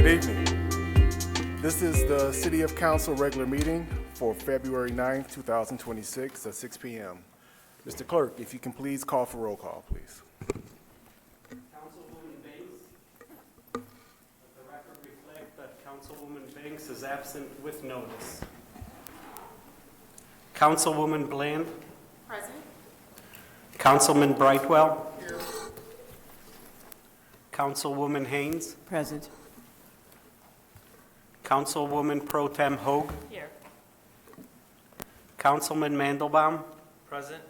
Good evening. This is the City of Council regular meeting for February 9th, 2026 at 6 p.m. Mr. Clerk, if you can please call for roll call, please. Councilwoman Banks. Let the record reflect that Councilwoman Banks is absent with notice. Councilwoman Bland. Present. Councilman Brightwell. Here. Councilwoman Haynes. Present. Councilwoman Pro Tem Hoag. Here. Councilman Mandelbaum. Present.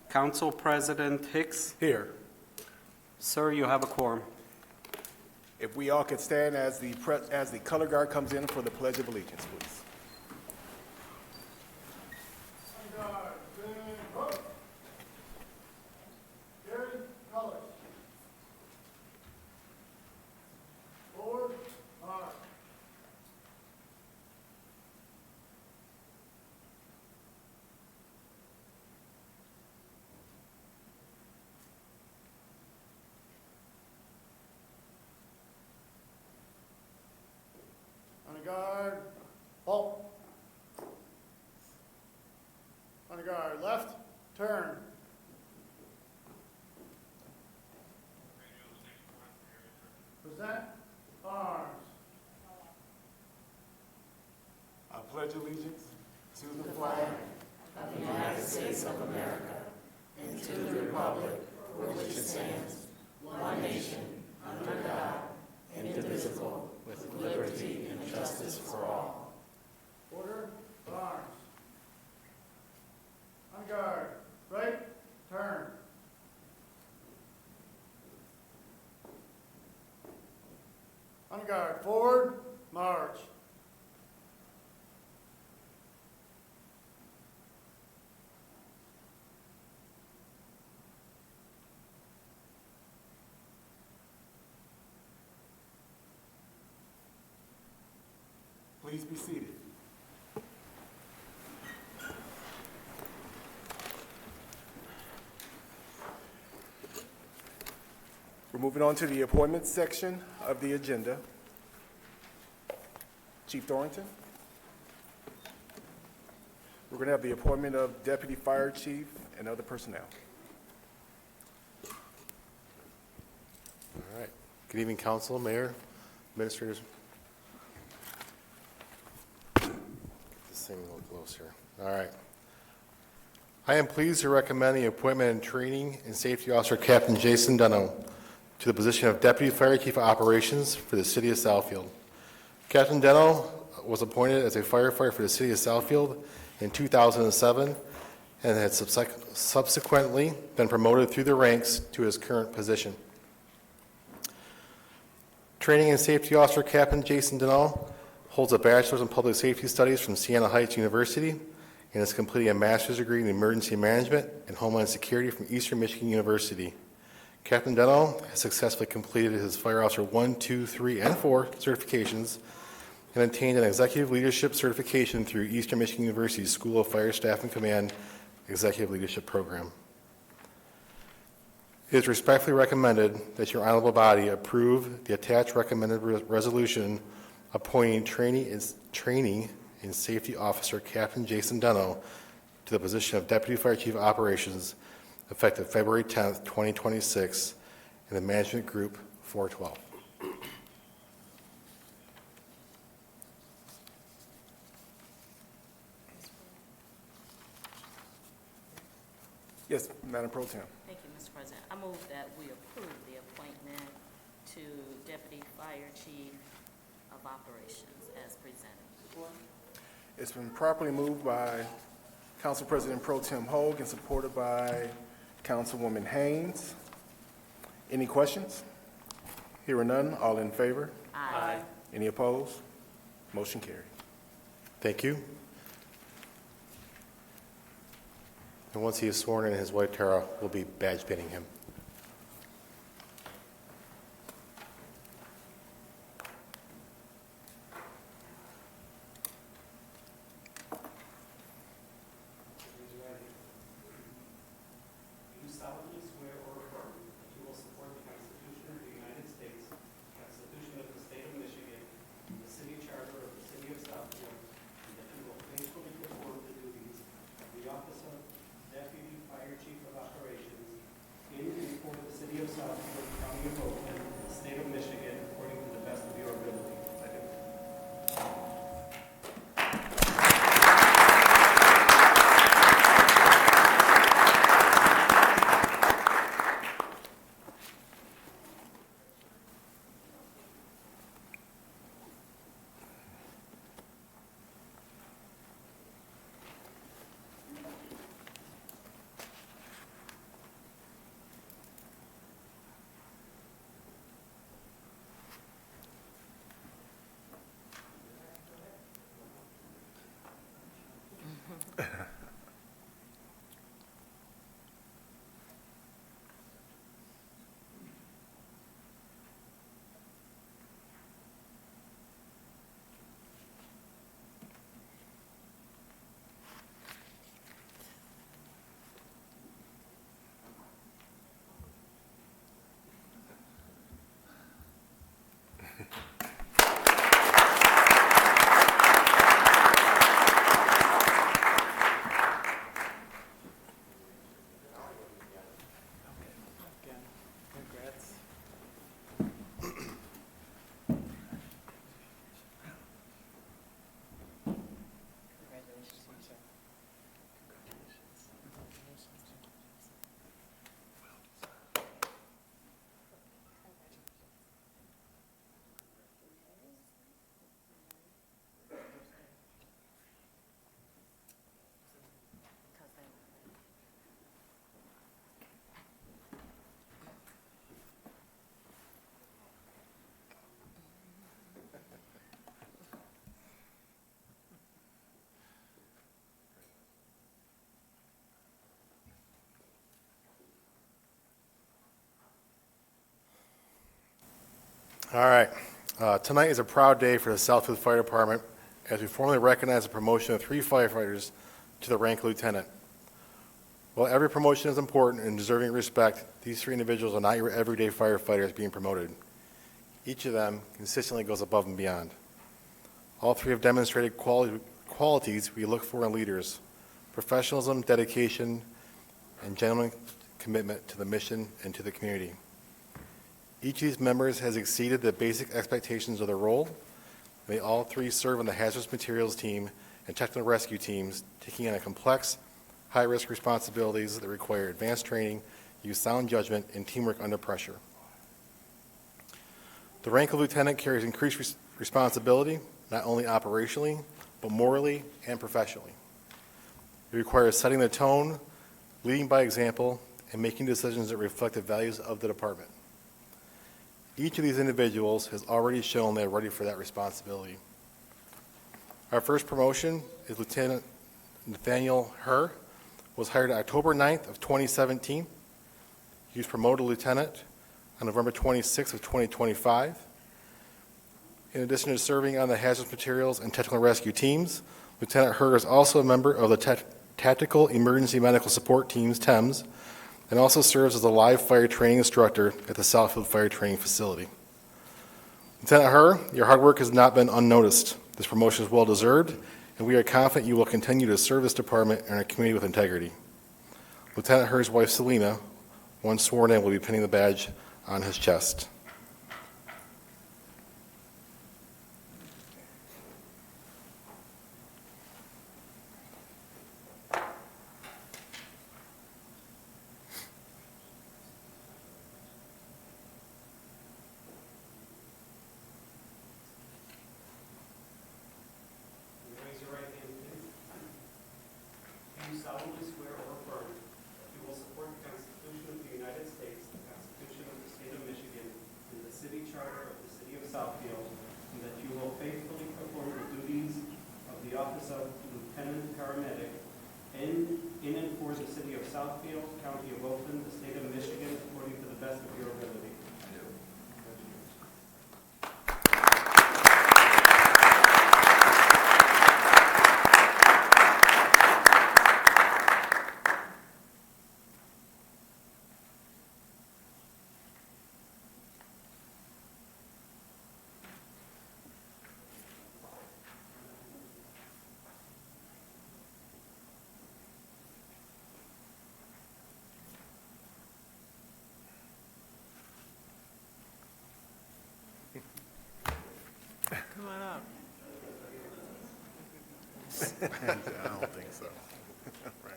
Council President Hicks. Here. Sir, you have a quorum. If we all could stand as the color guard comes in for the Pledge of Allegiance, please. On guard, halt. On guard, left, turn. Present arms. I pledge allegiance to the flag Order, arms. On guard, right, turn. On guard, forward, march. Please be seated. We're moving on to the appointments section of the agenda. Chief Thornton. We're going to have the appointment of Deputy Fire Chief and other personnel. All right. Good evening, Council, Mayor, Administrators. Get this thing a little closer. All right. I am pleased to recommend the appointment and training and safety officer Captain Jason Dunno to the position of Deputy Fire Chief of Operations for the City of Southfield. Captain Dunno was appointed as a firefighter for the City of Southfield in 2007 and had subsequently been promoted through the ranks to his current position. Training and Safety Officer Captain Jason Dunno holds a Bachelor's in Public Safety Studies from Siena Heights University and is completing a Master's degree in Emergency Management and Homeland Security from Eastern Michigan University. Captain Dunno has successfully completed his Fire Officer 1, 2, 3, and 4 certifications and obtained an Executive Leadership certification through Eastern Michigan University's School of Fire Staff and Command Executive Leadership Program. It is respectfully recommended that your honorable body approve the attached recommended resolution appointing training and safety officer Captain Jason Dunno to the position of Deputy Fire Chief of Operations effective February 10th, 2026 in the Management Group 412. Yes, Madam Pro Tem. Thank you, Mr. President. I move that we approve the appointment to Deputy Fire Chief of Operations as presented. It's been properly moved by Council President Pro Tem Hoag and supported by Councilwoman Haynes. Any questions? Hearing none, all in favor? Aye. Any opposed? Motion carried. Thank you. And once he is sworn in, his wife Tara will be badge pinning him. solemnly swear or affirm that you will support the Constitution of the United States, the Constitution of the State Tim Hogan, State of Michigan, according to the best of your ability. I do. Again, congrats. All right. Tonight is a proud day for the Southfield Fire Department as we formally recognize the promotion of 3 firefighters to the rank of lieutenant. While every promotion is important and deserving of respect, these 3 individuals are not your everyday firefighters being promoted. Each of them consistently goes above and beyond. All 3 have demonstrated qualities we look for in leaders: professionalism, dedication, and genuine commitment to the mission and to the community. Each of these members has exceeded the basic expectations of their role. They all 3 serve on the hazardous materials team and technical rescue teams, taking on a complex, high-risk responsibilities that require advanced training, use sound judgment, and teamwork under pressure. The rank of lieutenant carries increased responsibility, not only operationally, but morally and professionally. It requires setting the tone, leading by example, and making decisions that reflect the values of the department. Each of these individuals has already shown they are ready for that responsibility. Our first promotion is Lieutenant Nathaniel Herr, was hired October 9th of 2017. He was promoted to lieutenant on November 26th of 2025. In addition to serving on the hazardous materials and technical rescue teams, Lieutenant Herr is also a member of the Tactical Emergency Medical Support Teams, TEMS, and also serves as a live fire training instructor at the Southfield Fire Training Facility. Lieutenant Herr, your hard work has not been unnoticed. This promotion is well-deserved, and we are confident you will continue to serve this department and our community with integrity. Lieutenant Herr's wife, Selena, once sworn in, will be pinning the badge on his chest. Raise your right hand, please. Do you solemnly swear or affirm that you will support the Constitution of the United States, the Constitution of the State of Michigan, and the city charter of the City of Southfield, and that you will faithfully perform the duties of the office of Lieutenant Paramedic in and for the City of Southfield, County of Oakland, the State of Michigan, according to the best of your ability? I do. Come on up. I don't think so. Right.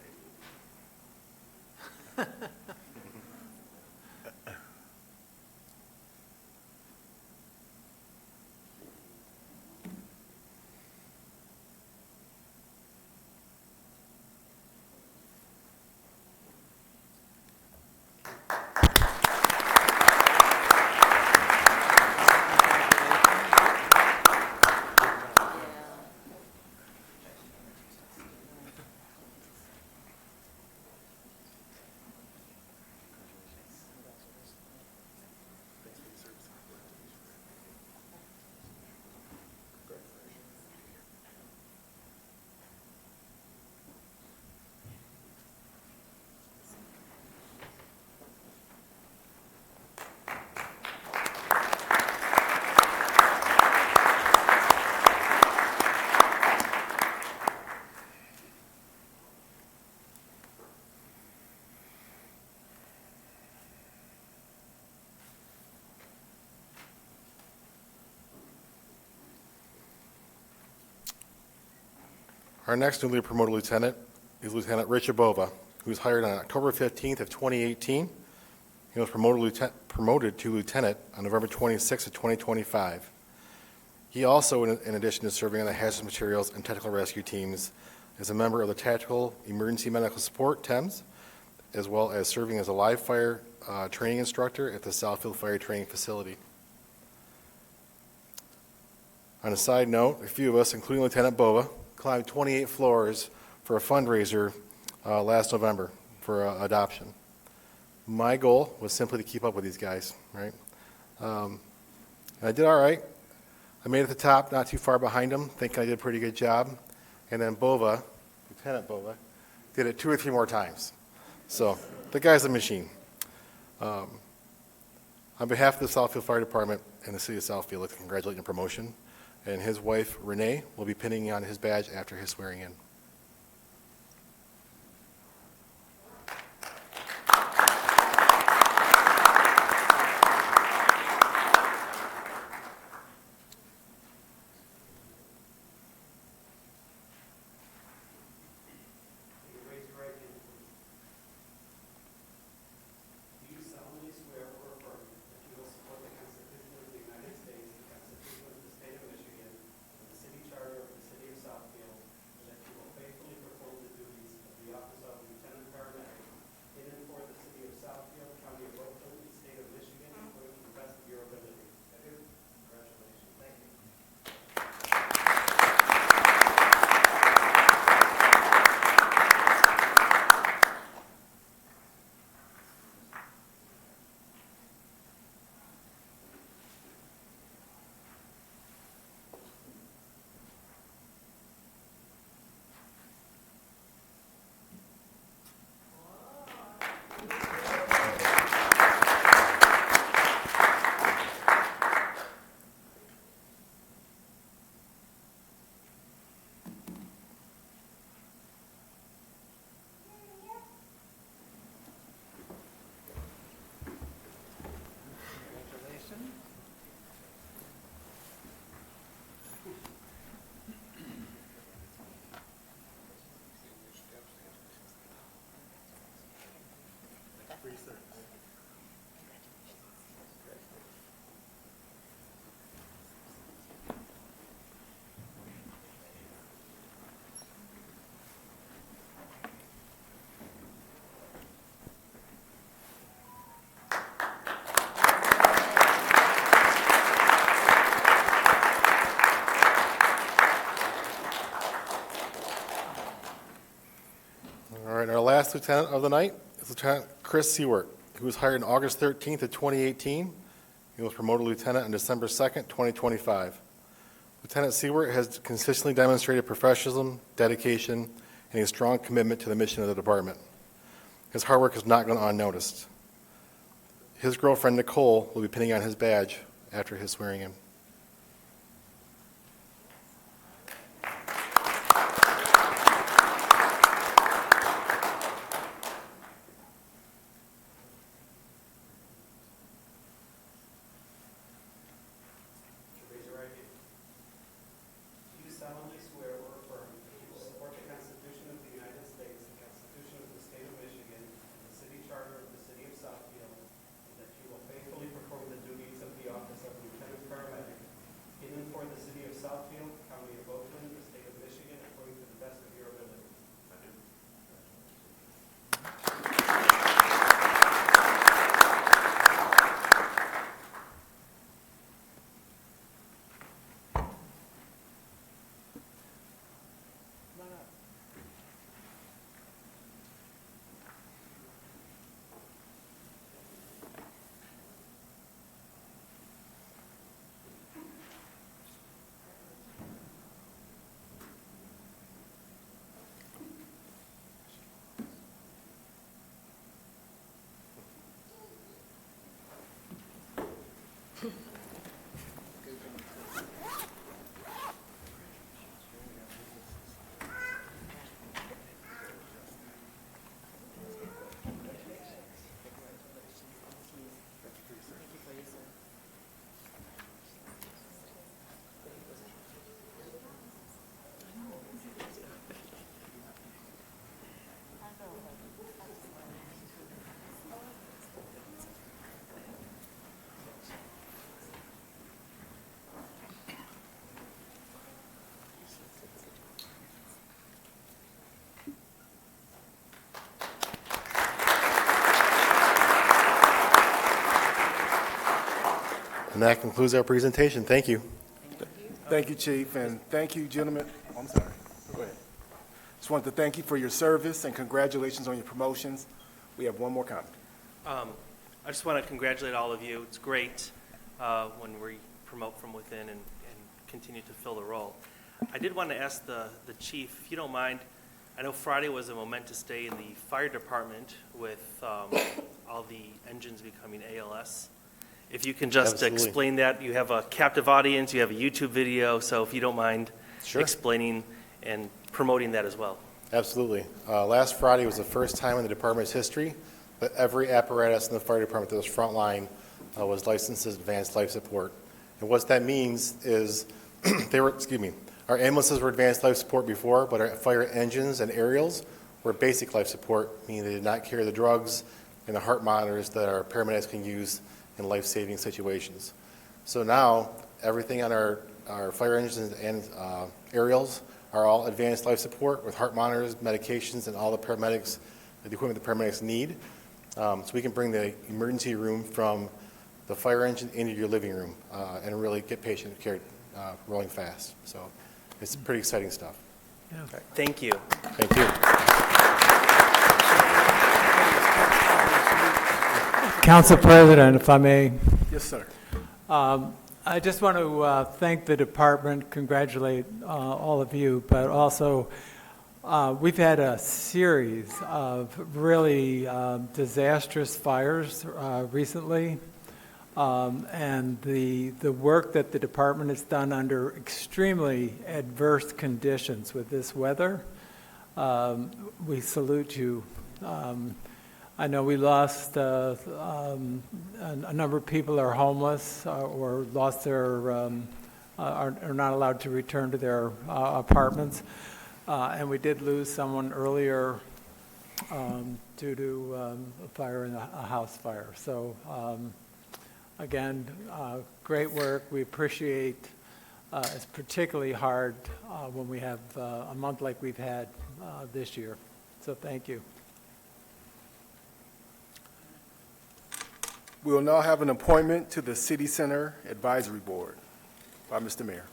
Our next newly promoted lieutenant is Lieutenant Richard Bova, who was hired on October 15th of 2018. He was promoted to lieutenant on November 26th of 2025. He also, in addition to serving on the hazardous materials and technical rescue teams, is a member of the Tactical Emergency Medical Support, TEMS, as well as serving as a live fire training instructor at the Southfield Fire Training Facility. On a side note, a few of us, including Lieutenant Bova, climbed 28 floors for a fundraiser last November for adoption. My goal was simply to keep up with these guys, right? And I did all right. I made it to the top, not too far behind them, thinking I did a pretty good job. And then Bova, Lieutenant Bova, did it 2 or 3 more times. So the guy's a machine. On behalf of the Southfield Fire Department and the City of Southfield, I'd like to congratulate him on promotion. And his wife, Renee, will be pinning on his badge after his swearing in. Will you raise your right hand, please? Do you solemnly swear or affirm that you will support the Constitution of the United States, the Constitution of the State of Michigan, and the city charter of the City of Southfield, and that you will faithfully perform the duties of the office of Lieutenant Paramedic in and for the City of Southfield, County of Oakland, and State of Michigan, according to the best of your ability? I do. Congratulations. Thank you. Congratulations. All right, our last lieutenant of the night is Lieutenant Chris Seward, who was hired on August 13th of 2018. He was promoted lieutenant on December 2nd, 2025. Lieutenant Seward has consistently demonstrated professionalism, dedication, and a strong commitment to the mission of the department. His hard work has not gone unnoticed. His girlfriend, Nicole, will be pinning on his badge after his swearing in. Raise your right hand. And that concludes our presentation. Thank you. Thank you, Chief, and thank you, gentlemen. I'm sorry. Go ahead. Just wanted to thank you for your service and congratulations on your promotions. We have one more comment. I just want to congratulate all of you. It's great when we promote from within and continue to fill the role. I did want to ask the chief, if you don't mind, I know Friday was a momentous day in the fire department with all the engines becoming ALS. If you can just Absolutely. explain that. You have a captive audience, you have a YouTube video, so if you don't mind Sure. explaining and promoting that as well. Absolutely. Last Friday was the first time in the department's history that every apparatus in the fire department that was frontline was licensed as advanced life support. And what that means is our ambulances were advanced life support before, but our fire engines and aerials were basic life support, meaning they did not carry the drugs and the heart monitors that our paramedics can use in life-saving situations. So now, everything on our fire engines and aerials are all advanced life support with heart monitors, medications, and all the paramedics, the equipment the paramedics need. So we can bring the emergency room from the fire engine into your living room and really get patient care rolling fast. So it's pretty exciting stuff. Thank you. Thank you. Council President, if I may, Yes, sir. I just want to thank the department, congratulate all of you, but also we've had a series of really disastrous fires recently, and the work that the department has done under extremely adverse conditions with this weather, we salute you. I know we lost a number of people are homeless or lost their are not allowed to return to their apartments, and we did lose someone earlier due to a fire in a house fire. So again, great work. We appreciate. It's particularly hard when we have a month like we've had this year. So thank you. We will now have an appointment to the City Center Advisory Board by Mr. Mayor.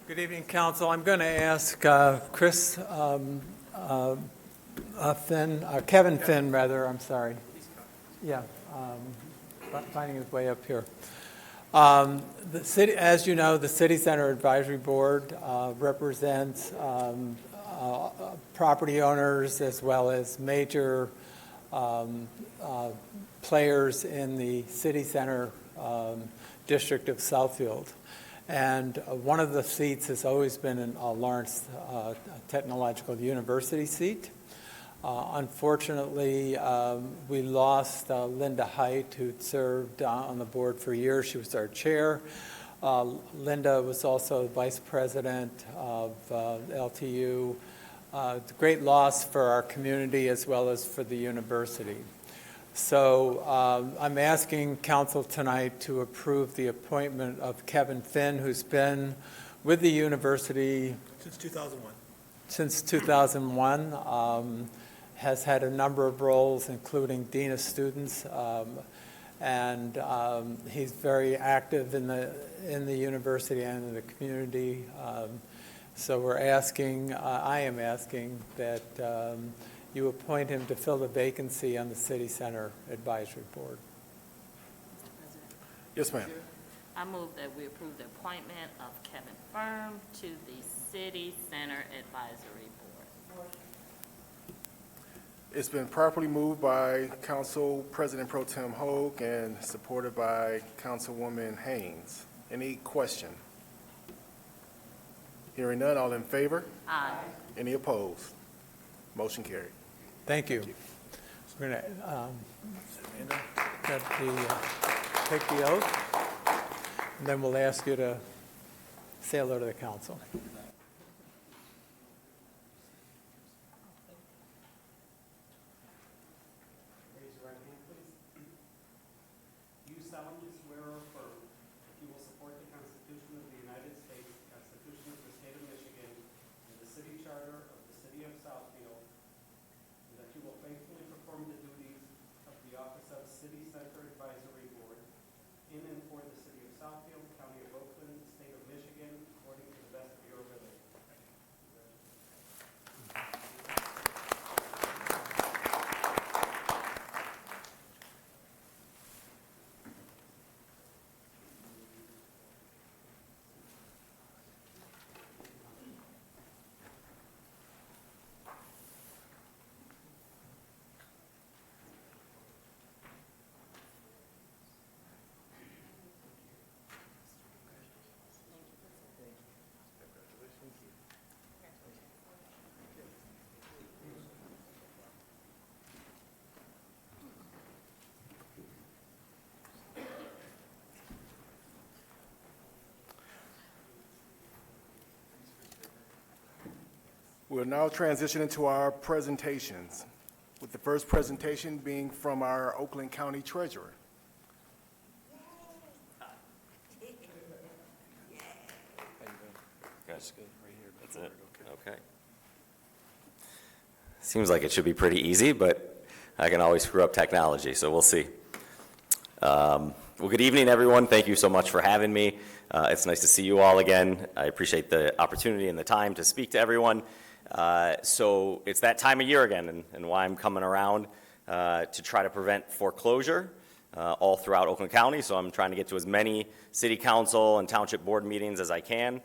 Good evening, Council. I'm going to ask Chris Kevin Finn, rather, I'm sorry. Yeah, finding his way up here. The city, as you know, the City Center Advisory Board represents property owners as well as major players in the city center district of Southfield. And one of the seats has always been in Lawrence Technological University seat. Unfortunately, we lost Linda Height, who'd served on the board for years. She was our chair. Linda was also vice president of LTU. It's a great loss for our community as well as for the university. So I'm asking council tonight to approve the appointment of Kevin Finn, who's been with the university Since 2001. since 2001. Has had a number of roles, including Dean of Students, and he's very active in the university and in the community. So we're asking, I am asking that you appoint him to fill the vacancy on the City Center Advisory Board. Mr. President, Yes, ma'am. I move that we approve the appointment of Kevin Firm to the City Center Advisory Board. It's been properly moved by Council President Pro Tem Hoag and supported by Councilwoman Haynes. Any question? Hearing none, all in favor? Aye. Any opposed? Motion carried. Thank you. We're going to take the oath, and then we'll ask you to say hello to the council. Raise your right hand, please. Do you solemnly swear or affirm that you will support the Constitution of the United States, the Constitution of the State of Michigan, and the City Charter of the City of Southfield, and that you will faithfully perform the duties of the office of City Center Advisory Board in and for the City of Southfield, County of Oakland, State of Michigan, according to the best of your ability? We'll now transition into our presentations, with the first presentation being from our Oakland County Treasurer. That's it? Okay. Seems like it should be pretty easy, but I can always screw up technology, so we'll see. Well, good evening, everyone. Thank you so much for having me. It's nice to see you all again. I appreciate the opportunity and the time to speak to everyone. So it's that time of year again, and why I'm coming around to try to prevent foreclosure all throughout Oakland County. So I'm trying to get to as many city council and township board meetings as I can.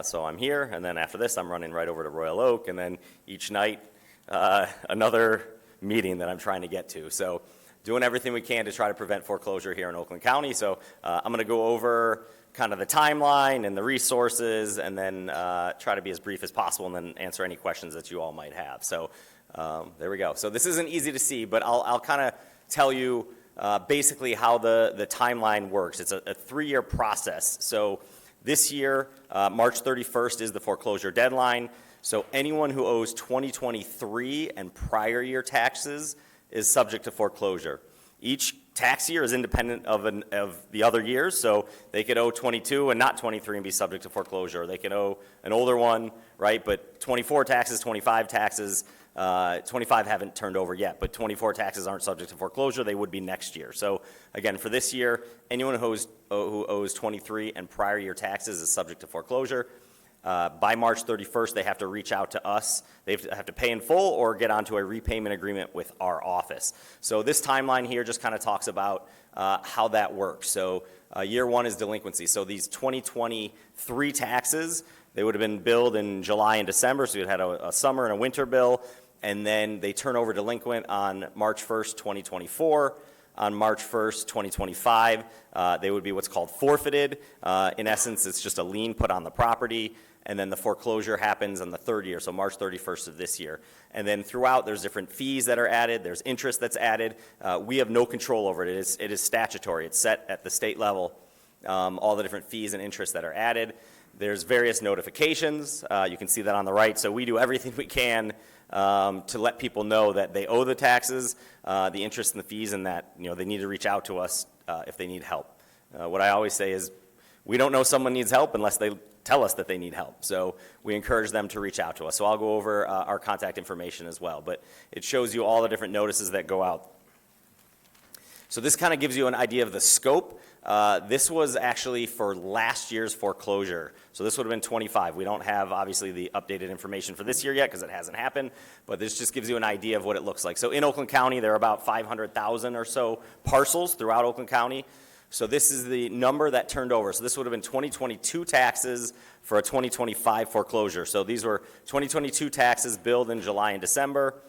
So I'm here, and then after this, I'm running right over to Royal Oak, and then each night, another meeting that I'm trying to get to. So doing everything we can to try to prevent foreclosure here in Oakland County. So I'm going to go over kind of the timeline and the resources, and then try to be as brief as possible, and then answer any questions that you all might have. So there we go. So this isn't easy to see, but I'll kind of tell you basically how the timeline works. It's a 3-year process. So this year, March 31st is the foreclosure deadline. So anyone who owes 2023 and prior year taxes is subject to foreclosure. Each tax year is independent of the other years, so they could owe 22 and not 23 and be subject to foreclosure. They can owe an older one, right, but 24 taxes, 25 taxes, 25 haven't turned over yet, but 24 taxes aren't subject to foreclosure. They would be next year. So again, for this year, anyone who owes 23 and prior year taxes is subject to foreclosure. By March 31st, they have to reach out to us. They have to pay in full or get onto a repayment agreement with our office. So this timeline here just kind of talks about how that works. So year one is delinquency. So these 2023 taxes, they would have been billed in July and December, so you had a summer and a winter bill, and then they turn over delinquent on March 1st, 2024. On March 1st, 2025, they would be what's called forfeited. In essence, it's just a lien put on the property, and then the foreclosure happens on the 3rd year, so March 31st of this year. And then throughout, there's different fees that are added, there's interest that's added. We have no control over it. It is statutory. It's set at the state level, all the different fees and interest that are added. There's various notifications. You can see that on the right. So we do everything we can to let people know that they owe the taxes, the interest and the fees, and that they need to reach out to us if they need help. What I always say is we don't know someone needs help unless they tell us that they need help. So we encourage them to reach out to us. So I'll go over our contact information as well. But it shows you all the different notices that go out. So this kind of gives you an idea of the scope. This was actually for last year's foreclosure. So this would have been 25. We don't have, obviously, the updated information for this year yet because it hasn't happened, but this just gives you an idea of what it looks like. So in Oakland County, there are about 500,000 or so parcels throughout Oakland County. So this is the number that turned over. So this would have been 2022 taxes for a 2025 foreclosure. So these were 2022 taxes billed in July and December.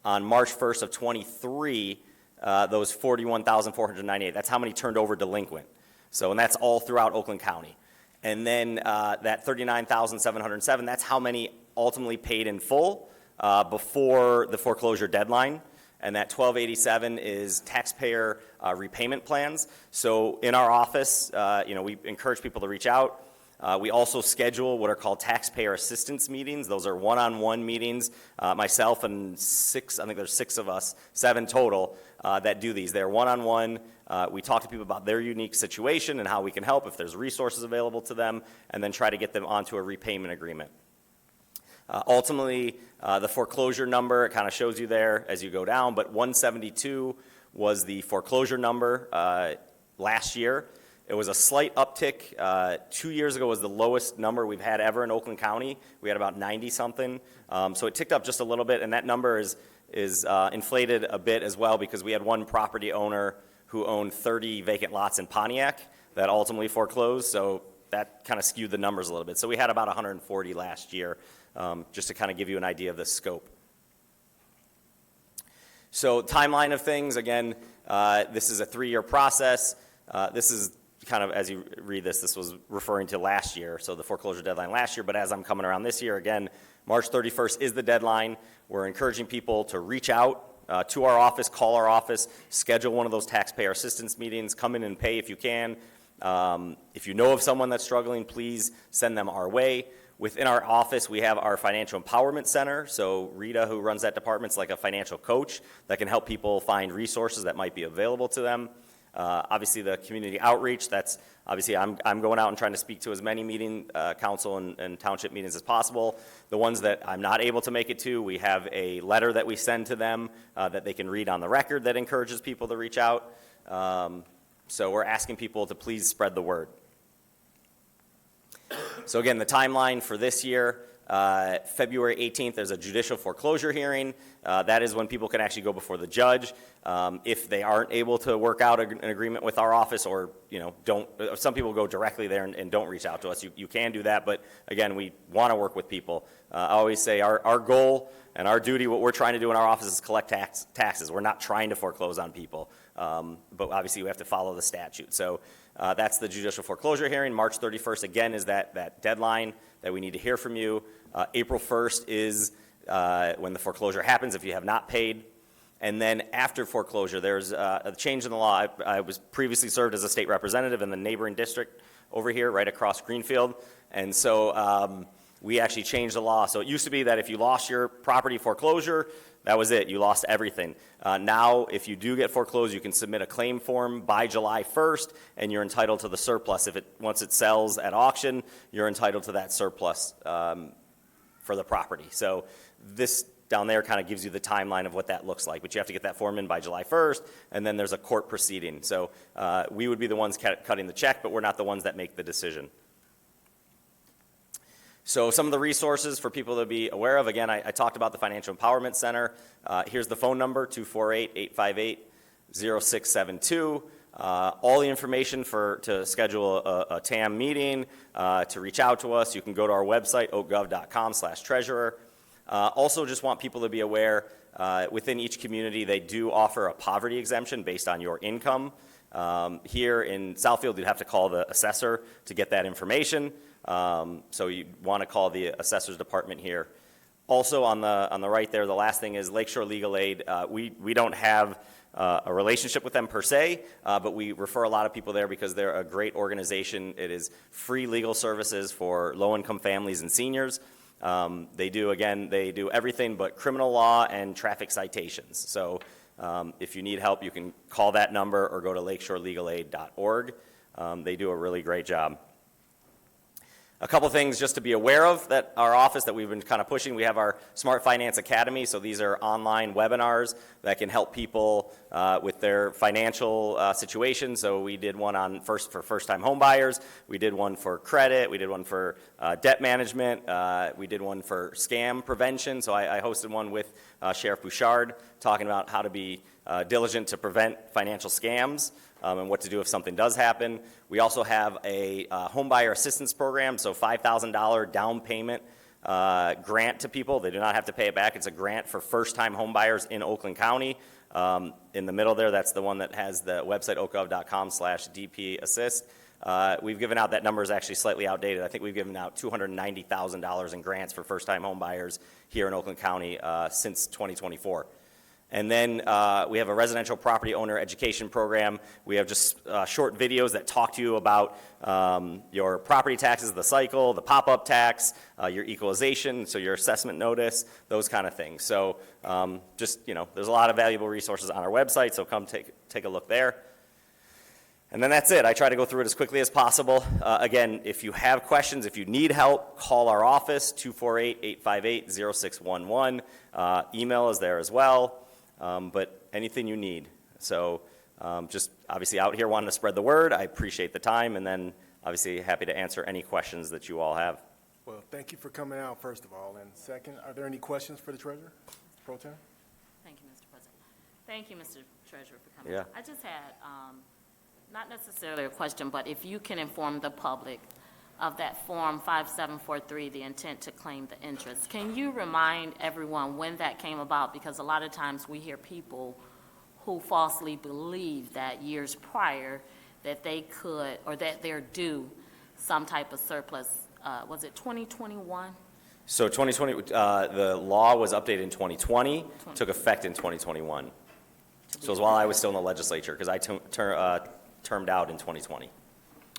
on March 1st of '23, those 41,498, that's how many turned over delinquent. So, and that's all throughout Oakland County. And then that 39,707, that's how many ultimately paid in full before the foreclosure deadline. And that 1287 is taxpayer repayment plans. So in our office, we encourage people to reach out. We also schedule what are called taxpayer assistance meetings. Those are one-on-one meetings. Myself and I think there's 6 of us, 7 total, that do these. They're one-on-one. We talk to people about their unique situation and how we can help if there's resources available to them, and then try to get them onto a repayment agreement. Ultimately, the foreclosure number, it kind of shows you there as you go down, but 172 was the foreclosure number last year. It was a slight uptick. 2 years ago was the lowest number we've had ever in Oakland County. We had about 90-something. So it ticked up just a little bit, and that number is inflated a bit as well because we had one property owner who owned 30 vacant lots in Pontiac that ultimately foreclosed, so that kind of skewed the numbers a little bit. So we had about 140 last year, just to kind of give you an idea of the scope. So timeline of things, again, this is a 3-year process. This is kind of, as you read this was referring to last year, so the foreclosure deadline last year, but as I'm coming around this year, again, March 31st is the deadline. We're encouraging people to reach out to our office, call our office, schedule one of those taxpayer assistance meetings, come in and pay if you can. If you know of someone that's struggling, please send them our way. Within our office, we have our Financial Empowerment Center. So Rita, who runs that department, is like a financial coach that can help people find resources that might be available to them. Obviously, the community outreach, that's obviously I'm going out and trying to speak to as many council and township meetings as possible. The ones that I'm not able to make it to, we have a letter that we send to them that they can read on the record that encourages people to reach out. So we're asking people to please spread the word. So again, the timeline for this year, February 18th, there's a judicial foreclosure hearing. That is when people can actually go before the judge. If they aren't able to work out an agreement with our office, or some people go directly there and don't reach out to us. You can do that, but again, we want to work with people. I always say our goal and our duty, what we're trying to do in our office is collect taxes. We're not trying to foreclose on people, but obviously we have to follow the statute. So that's the judicial foreclosure hearing. March 31st, again, is that deadline that we need to hear from you. April 1st is when the foreclosure happens if you have not paid. And then after foreclosure, there's a change in the law. I was previously served as a state representative in the neighboring district over here, right across Greenfield. And so we actually changed the law. So it used to be that if you lost your property foreclosure, that was it. You lost everything. Now, if you do get foreclosed, you can submit a claim form by July 1st, and you're entitled to the surplus. Once it sells at auction, you're entitled to that surplus for the property. So this down there kind of gives you the timeline of what that looks like. But you have to get that form in by July 1st, and then there's a court proceeding. So we would be the ones cutting the check, but we're not the ones that make the decision. So some of the resources for people to be aware of, again, I talked about the Financial Empowerment Center. Here's the phone number, 248-858-0672. All the information to schedule a TAM meeting, to reach out to us. You can go to our website, oakgov.com/treasurer. Also just want people to be aware, within each community, they do offer a poverty exemption based on your income. Here in Southfield, you'd have to call the assessor to get that information. So you want to call the assessor's department here. Also on the right there, the last thing is Lakeshore Legal Aid. We don't have a relationship with them per se, but we refer a lot of people there because they're a great organization. It is free legal services for low-income families and seniors. They do everything but criminal law and traffic citations. So if you need help, you can call that number or go to lakeshorelegal.org. They do a really great job. A couple things just to be aware of that our office that we've been kind of pushing. We have our Smart Finance Academy. So these are online webinars that can help people with their financial situation. So we did one for first-time home buyers. We did one for credit. We did one for debt management. We did one for scam prevention. So I hosted one with Sheriff Bouchard talking about how to be diligent to prevent financial scams. And what to do if something does happen. We also have a home buyer assistance program, so $5,000 down payment grant to people. They do not have to pay it back. It's a grant for first-time home buyers in Oakland County. In the middle there, that's the one that has the website oakgov.com/dpassist. We've given out, that number is actually slightly outdated. I think we've given out $290,000 in grants for first-time home buyers here in Oakland County since 2024. And then we have a residential property owner education program. We have just short videos that talk to you about your property taxes, the cycle, the pop-up tax, your equalization, so your assessment notice, those kind of things. So just, there's a lot of valuable resources on our website, so come take a look there. And then that's it. I try to go through it as quickly as possible. Again, if you have questions, if you need help, call our office, 248-858-0611. Email is there as well. But anything you need. So just obviously out here wanting to spread the word. I appreciate the time, and then obviously happy to answer any questions that you all have. Well, thank you for coming out, first of all. And second, are there any questions for the treasurer, Pro Tem? Thank you, Mr. President. Thank you, Mr. Treasurer, for coming. Yeah. I just had, not necessarily a question, but if you can inform the public of that Form 5743, the intent to claim the interest. Can you remind everyone when that came about? Because a lot of times we hear people who falsely believe that years prior that they could, or that they're due some type of surplus. Was it 2021? So 2020, the law was updated in 2020, took effect in 2021. So it was while I was still in the legislature, because I termed out in 2020.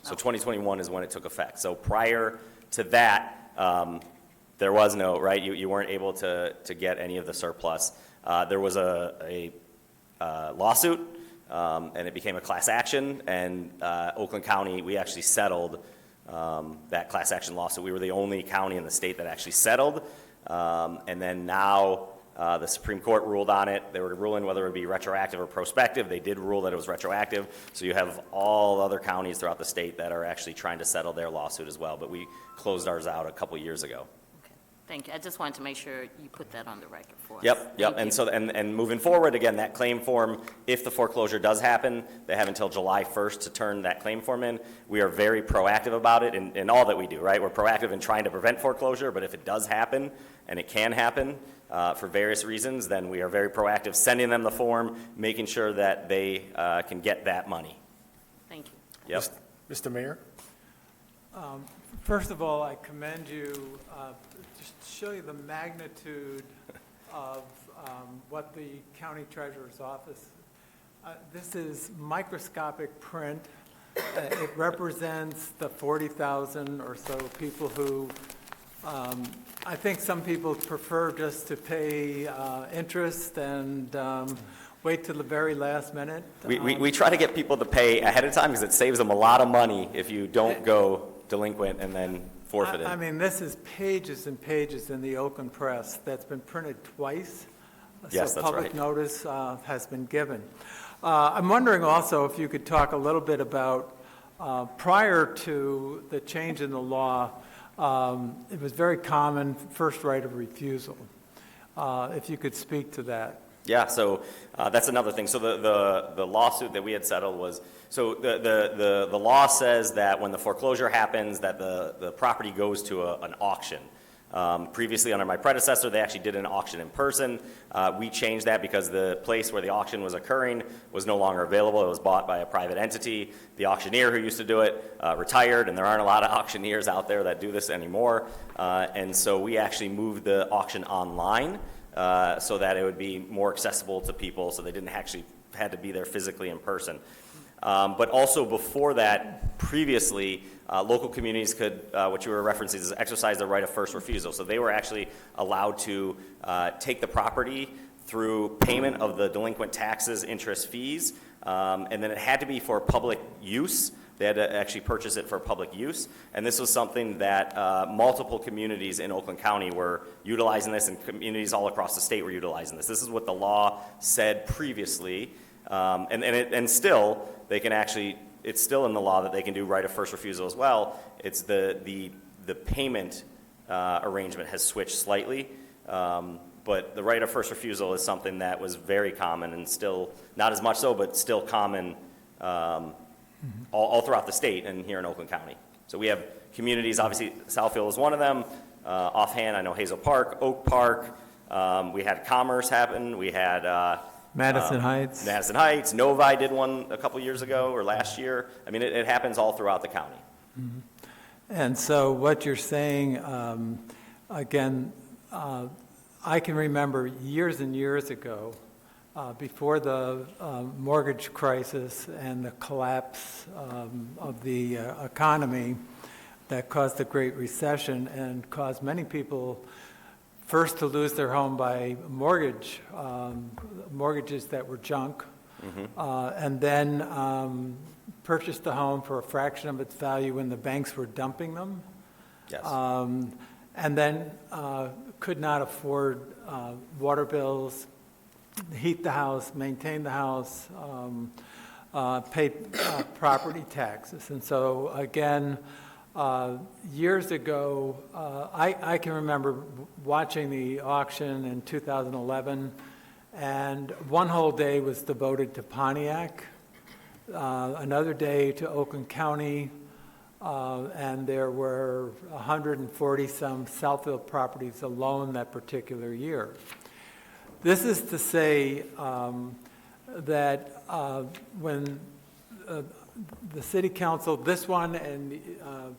So 2021 is when it took effect. So prior to that, there was no, right, you weren't able to get any of the surplus. There was a lawsuit, and it became a class action, and Oakland County, we actually settled that class action lawsuit. We were the only county in the state that actually settled, and then now the Supreme Court ruled on it. They were ruling whether it would be retroactive or prospective. They did rule that it was retroactive. So you have all other counties throughout the state that are actually trying to settle their lawsuit as well. But we closed ours out a couple years ago. Okay. Thank you. I just wanted to make sure you put that on the record for us. Yep. Thank And you. so and moving forward, again, that claim form, if the foreclosure does happen, they have until July 1st to turn that claim form in. We are very proactive about it in all that we do, right? We're proactive in trying to prevent foreclosure, but if it does happen, and it can happen for various reasons, then we are very proactive, sending them the form, making sure that they can get that money. Thank you. Yep. Mr. Mayor? First of all, I commend you, just to show you the magnitude of what the county treasurer's office, this is microscopic print. It represents the 40,000 or so people who, I think some people prefer just to pay interest and wait till the very last minute. We try to get people to pay ahead of time because it saves them a lot of money if you don't go delinquent and then forfeit it. I mean, this is pages and pages in the Oakland Press that's been printed twice. Yes, So that's public right. notice has been given. I'm wondering also if you could talk a little bit about, prior to the change in the law, it was very common, first right of refusal. If you could speak to that. Yeah, so that's another thing. So the lawsuit that we had settled was, so the law says that when the foreclosure happens, that the property goes to an auction. Previously, under my predecessor, they actually did an auction in person. We changed that because the place where the auction was occurring was no longer available. It was bought by a private entity. The auctioneer who used to do it retired, and there aren't a lot of auctioneers out there that do this anymore. And so we actually moved the auction online so that it would be more accessible to people, so they didn't actually had to be there physically in person. But also before that, previously, local communities could, what you were referencing is exercise their right of first refusal. So they were actually allowed to take the property through payment of the delinquent taxes, interest, fees, and then it had to be for public use. They had to actually purchase it for public use. And this was something that multiple communities in Oakland County were utilizing this, and communities all across the state were utilizing this. This is what the law said previously. And still, they can actually, it's still in the law that they can do right of first refusal as well. It's the payment arrangement has switched slightly. But the right of first refusal is something that was very common and still, not as much so, but still common all throughout the state and here in Oakland County. So we have communities, obviously Southfield is one of them, offhand, I know Hazel Park, Oak Park, we had Commerce happen, we had Madison Heights. Madison Heights, Novi did one a couple years ago or last year. I mean, it happens all throughout the county. And so what you're saying, again, I can remember years and years ago, before the mortgage crisis and the collapse of the economy that caused the Great Recession and caused many people first to lose their home by mortgages that were junk, and then purchased the home for a fraction of its value when the banks were dumping them. Yes. And then could not afford water bills, heat the house, maintain the house, pay property taxes. And so, again, years ago, I can remember watching the auction in 2011, and one whole day was devoted to Pontiac, another day to Oakland County, and there were 140-some Southfield properties alone that particular year. This is to say that when the city council, this one and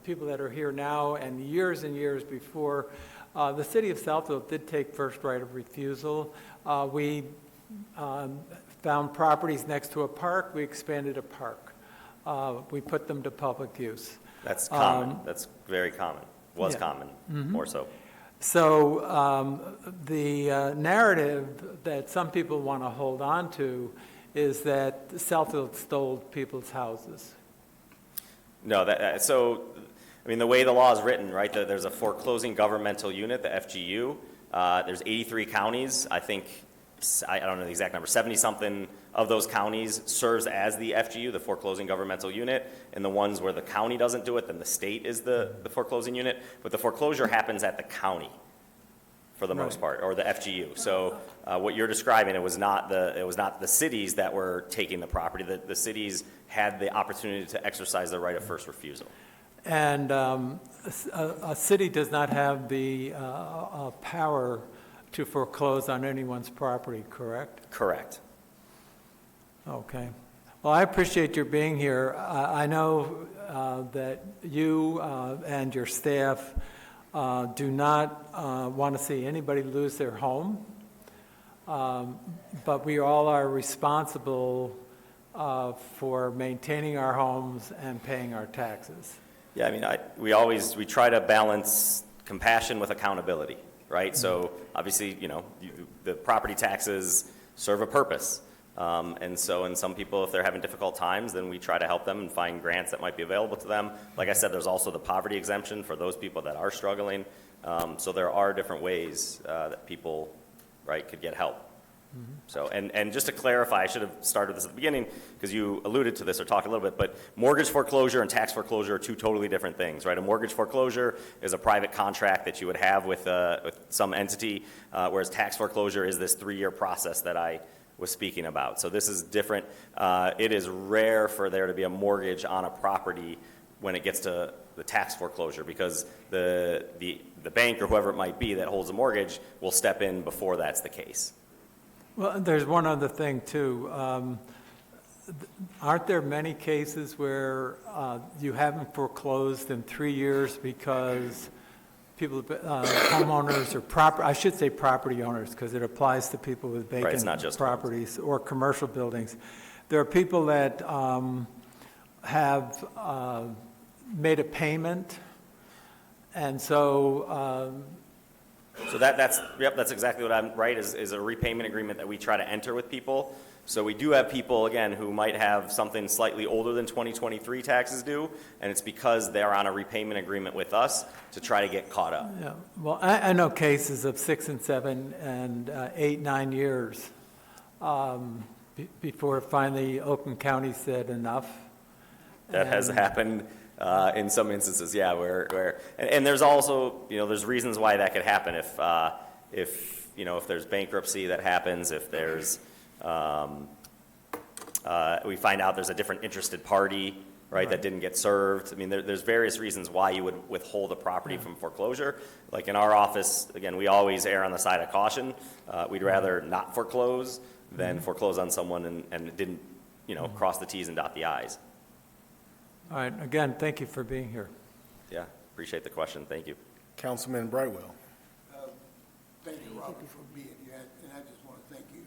people that are here now and years before, the city of Southfield did take first right of refusal. We found properties next to a park, we expanded a park. We put them to public use. That's common. That's very common. Was yeah. common, more so. So the narrative that some people want to hold on to is that Southfield stole people's houses. No, so, I mean, the way the law is written, right, there's a foreclosing governmental unit, the FGU. There's 83 counties. I think, I don't know the exact number, 70-something of those counties serves as the FGU, the foreclosing governmental unit, and the ones where the county doesn't do it, then the state is the foreclosing unit. But the foreclosure happens at the county for the most part, or the FGU. So what you're describing, it was not the cities that were taking the property. The cities had the opportunity to exercise their right of first refusal. And a city does not have the power to foreclose on anyone's property, correct? Correct. Okay. Well, I appreciate your being here. I know that you and your staff do not want to see anybody lose their home, but we all are responsible for maintaining our homes and paying our taxes. Yeah, I mean, we try to balance compassion with accountability, right? So obviously, the property taxes serve a purpose. And so, and some people, if they're having difficult times, then we try to help them and find grants that might be available to them. Like I said, there's also the poverty exemption for those people that are struggling. So there are different ways that people, right, could get help. So, and just to clarify, I should have started this at the beginning because you alluded to this or talked a little bit, but mortgage foreclosure and tax foreclosure are two totally different things, right? A mortgage foreclosure is a private contract that you would have with some entity, whereas tax foreclosure is this 3-year process that I was speaking about. So this is different. It is rare for there to be a mortgage on a property when it gets to the tax foreclosure because the bank or whoever it might be that holds a mortgage will step in before that's the case. Well, there's one other thing, too. Aren't there many cases where you haven't foreclosed in 3 years because people, homeowners or I should say property owners, because it applies to people with Right, it's not vacant just properties or commercial buildings. There are people that have made a payment, and so So that's exactly what I'm, right, is a repayment agreement that we try to enter with people. So we do have people, again, who might have something slightly older than 2023 taxes due, and it's because they're on a repayment agreement with us to try to get caught up. yeah. Well, I know cases of 6 and 7 and 8, 9 years before finally Oakland County said enough. That has happened in some instances, yeah, where and there's also, there's reasons why that could happen if there's bankruptcy that happens, if there's we find out there's a different interested party right, that didn't get served. I mean, there's various reasons why you would withhold a property from foreclosure. Like in our office, again, we always err on the side of caution. We'd rather not foreclose than foreclose on someone and it didn't, cross the Ts and dot the Is. All right, again, thank you for being here. Yeah, appreciate the question. Thank you. Councilman Brightwell. Thank you, Robert, for being here, and I just want to thank you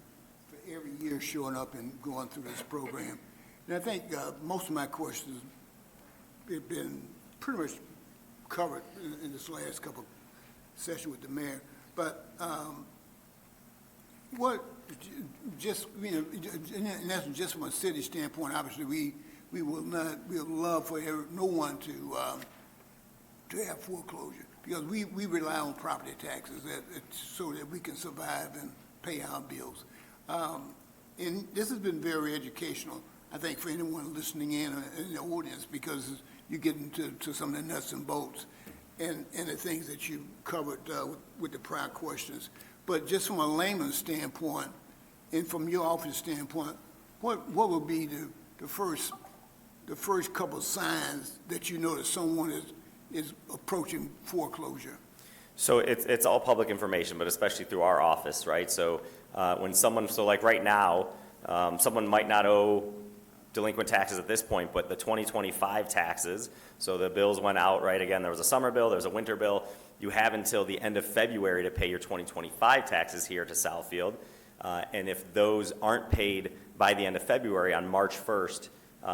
for every year showing up and going through this program. And I think most of my questions have been pretty much covered in this last couple of sessions with the mayor. But what, just, in essence, just from a city standpoint, obviously, we would love for no one to have foreclosure, because we rely on property taxes so that we can survive and pay our bills. And this has been very educational, I think, for anyone listening in the audience, because you get into some of the nuts and bolts and the things that you covered with the prior questions. But just from a layman's standpoint, and from your office standpoint, what would be the first couple of signs that you know that someone is approaching foreclosure? So it's all public information, but especially through our office, right? So when like right now, someone might not owe delinquent taxes at this point, but the 2025 taxes, so the bills went out, right? Again, there was a summer bill, there was a winter bill. You have until the end of February to pay your 2025 taxes here to Southfield. And if those aren't paid by the end of February, on March 1st,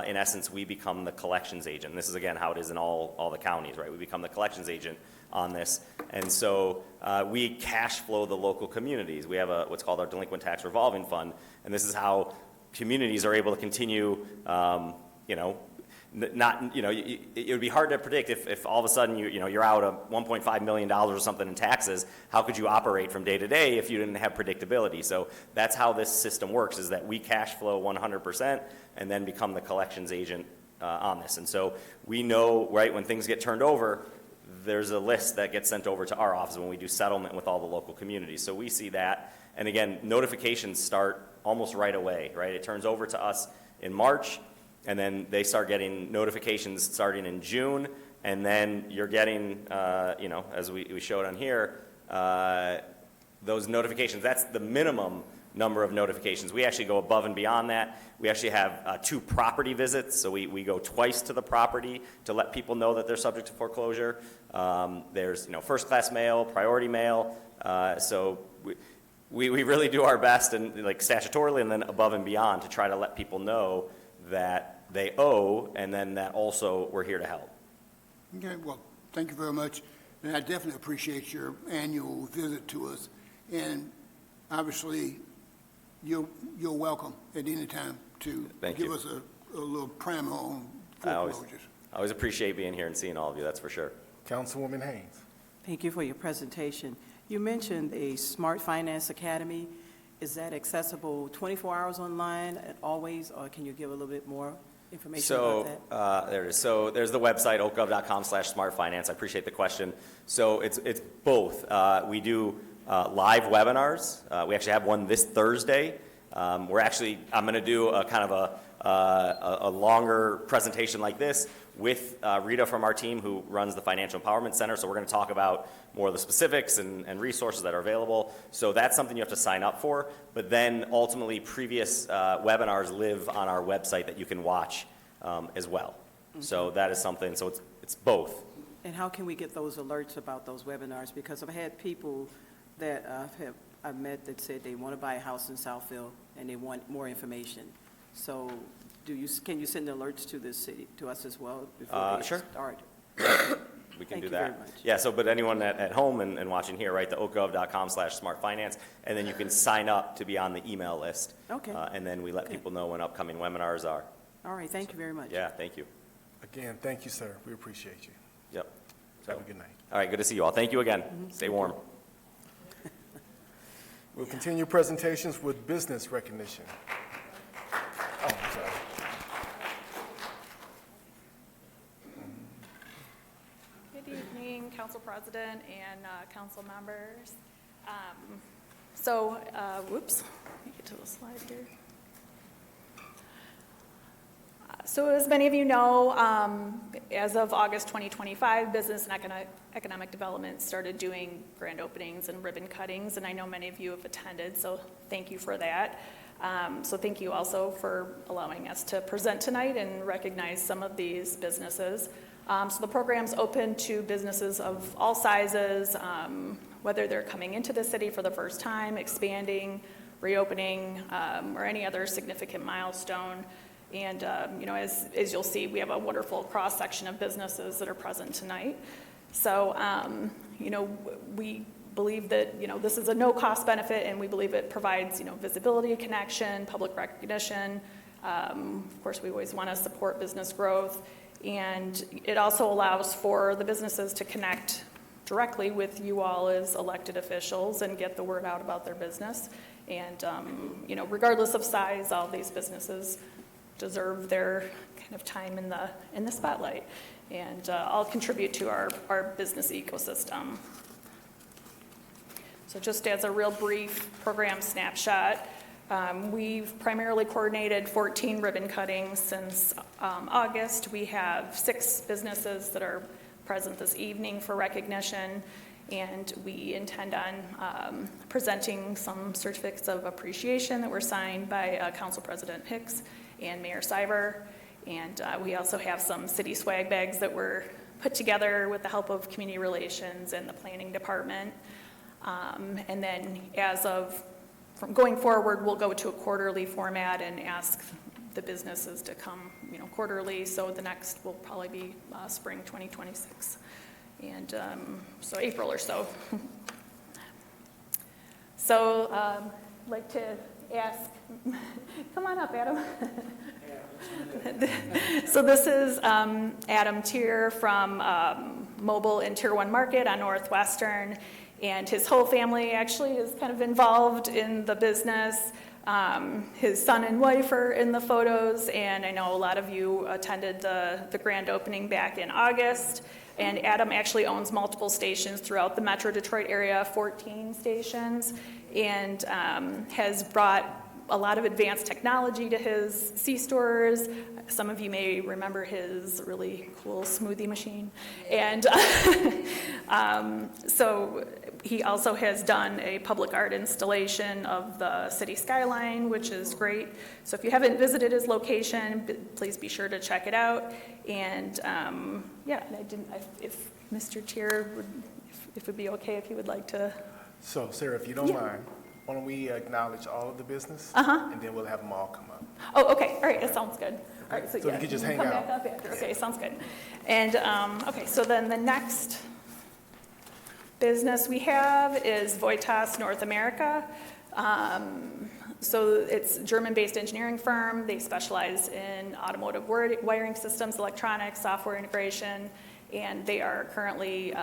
in essence, we become the collections agent. And this is, again, how it is in all the counties, right? We become the collections agent on this. And so we cash flow the local communities. We have what's called our delinquent tax revolving fund, and this is how communities are able to continue, it would be hard to predict if all of a sudden you're out of $1.5 million or something in taxes. How could you operate from day to day if you didn't have predictability? So that's how this system works, is that we cash flow 100% and then become the collections agent on this. And so we know, right, when things get turned over, there's a list that gets sent over to our office when we do settlement with all the local communities. So we see that. And again, notifications start almost right away, right? It turns over to us in March, and then they start getting notifications starting in June, and then you're getting, as we showed on here, those notifications. That's the minimum number of notifications. We actually go above and beyond that. We actually have 2 property visits, so we go twice to the property to let people know that they're subject to foreclosure. There's first-class mail, priority mail, so we really do our best, and like statutorily and then above and beyond, to try to let people know that they owe, and then that also we're here to help. Okay, well, thank you very much. And I definitely appreciate your annual visit to us. And obviously, you're welcome at any time to give us a little primer on foreclosures. I always appreciate being here and seeing all of you, that's for sure. Councilwoman Haynes. Thank you for your presentation. You mentioned a Smart Finance Academy. Is that accessible 24 hours online always, or can you give a little bit more information about that? There it is. So there's the website, oakgov.com/smartfinance. I appreciate the question. So it's both. We do live webinars. We actually have one this Thursday. I'm going to do a kind of a longer presentation like this with Rita from our team, who runs the Financial Empowerment Center. So we're going to talk about more of the specifics and resources that are available. So that's something you have to sign up for. But then ultimately, previous webinars live on our website that you can watch as well. Okay. So that is something. So it's both. And how can we get those alerts about those webinars? Because I've had people that I've met that said they want to buy a house in Southfield and they want more information. So can you send alerts to this city, to us as well before they sure. start? We can Thank do you that. very much. Yeah, so but anyone at home and watching here, right, the oakgov.com/smartfinance, and then you can sign up to be on the email list. Okay. And then we let people know when upcoming webinars are. All right, thank you very much. Yeah, thank you. Again, thank you, sir. We appreciate you. Yep. Have a good night. All right, good to see you all. Thank you again. Stay warm. We'll continue presentations with business recognition. Oh, I'm sorry. Good evening, Council President and council members. Whoops, let me get to the slide here. So as many of you know, as of August 2025, Business and Economic Development started doing grand openings and ribbon cuttings, and I know many of you have attended, so thank you for that. So thank you also for allowing us to present tonight and recognize some of these businesses. So the program's open to businesses of all sizes, whether they're coming into the city for the first time, expanding, reopening, or any other significant milestone. And, as you'll see, we have a wonderful cross-section of businesses that are present tonight. So, we believe that, this is a no-cost benefit, and we believe it provides, visibility, connection, public recognition. Of course, we always want to support business growth. And it also allows for the businesses to connect directly with you all as elected officials and get the word out about their business. And, regardless of size, all these businesses deserve their kind of time in the spotlight, and all contribute to our business ecosystem. So just as a real brief program snapshot, we've primarily coordinated 14 ribbon cuttings since August. We have 6 businesses that are present this evening for recognition, and we intend on presenting some certificates of appreciation that were signed by Council President Hicks and Mayor Seibert. And we also have some city swag bags that were put together with the help of community relations and the planning department. And then from going forward, we'll go to a quarterly format and ask the businesses to come, quarterly. So the next will probably be spring 2026. And so April or so. So I'd like to ask, come on up, Adam. So this is Adam Tier from Mobile and Tier 1 Market on Northwestern, and his whole family actually is kind of involved in the business. His son and wife are in the photos, and I know a lot of you attended the grand opening back in August. And Adam actually owns multiple stations throughout the Metro Detroit area, 14 stations, and has brought a lot of advanced technology to his C-stores. Some of you may remember his really cool smoothie machine. And so he also has done a public art installation of the city skyline, which is great. So if you haven't visited his location, please be sure to check it out. And if Mr. Tier if it would be okay if you would like to. So, Sarah, if you don't mind, why don't we acknowledge all of the business? And then we'll have them all come up. Oh, okay, all right, that sounds good. All right, So you could just hang come out. back up after. Okay, sounds good. And, okay, so then the next business we have is Voitas North America. So it's a German-based engineering firm. They specialize in automotive wiring systems, electronics, software integration, and they have currently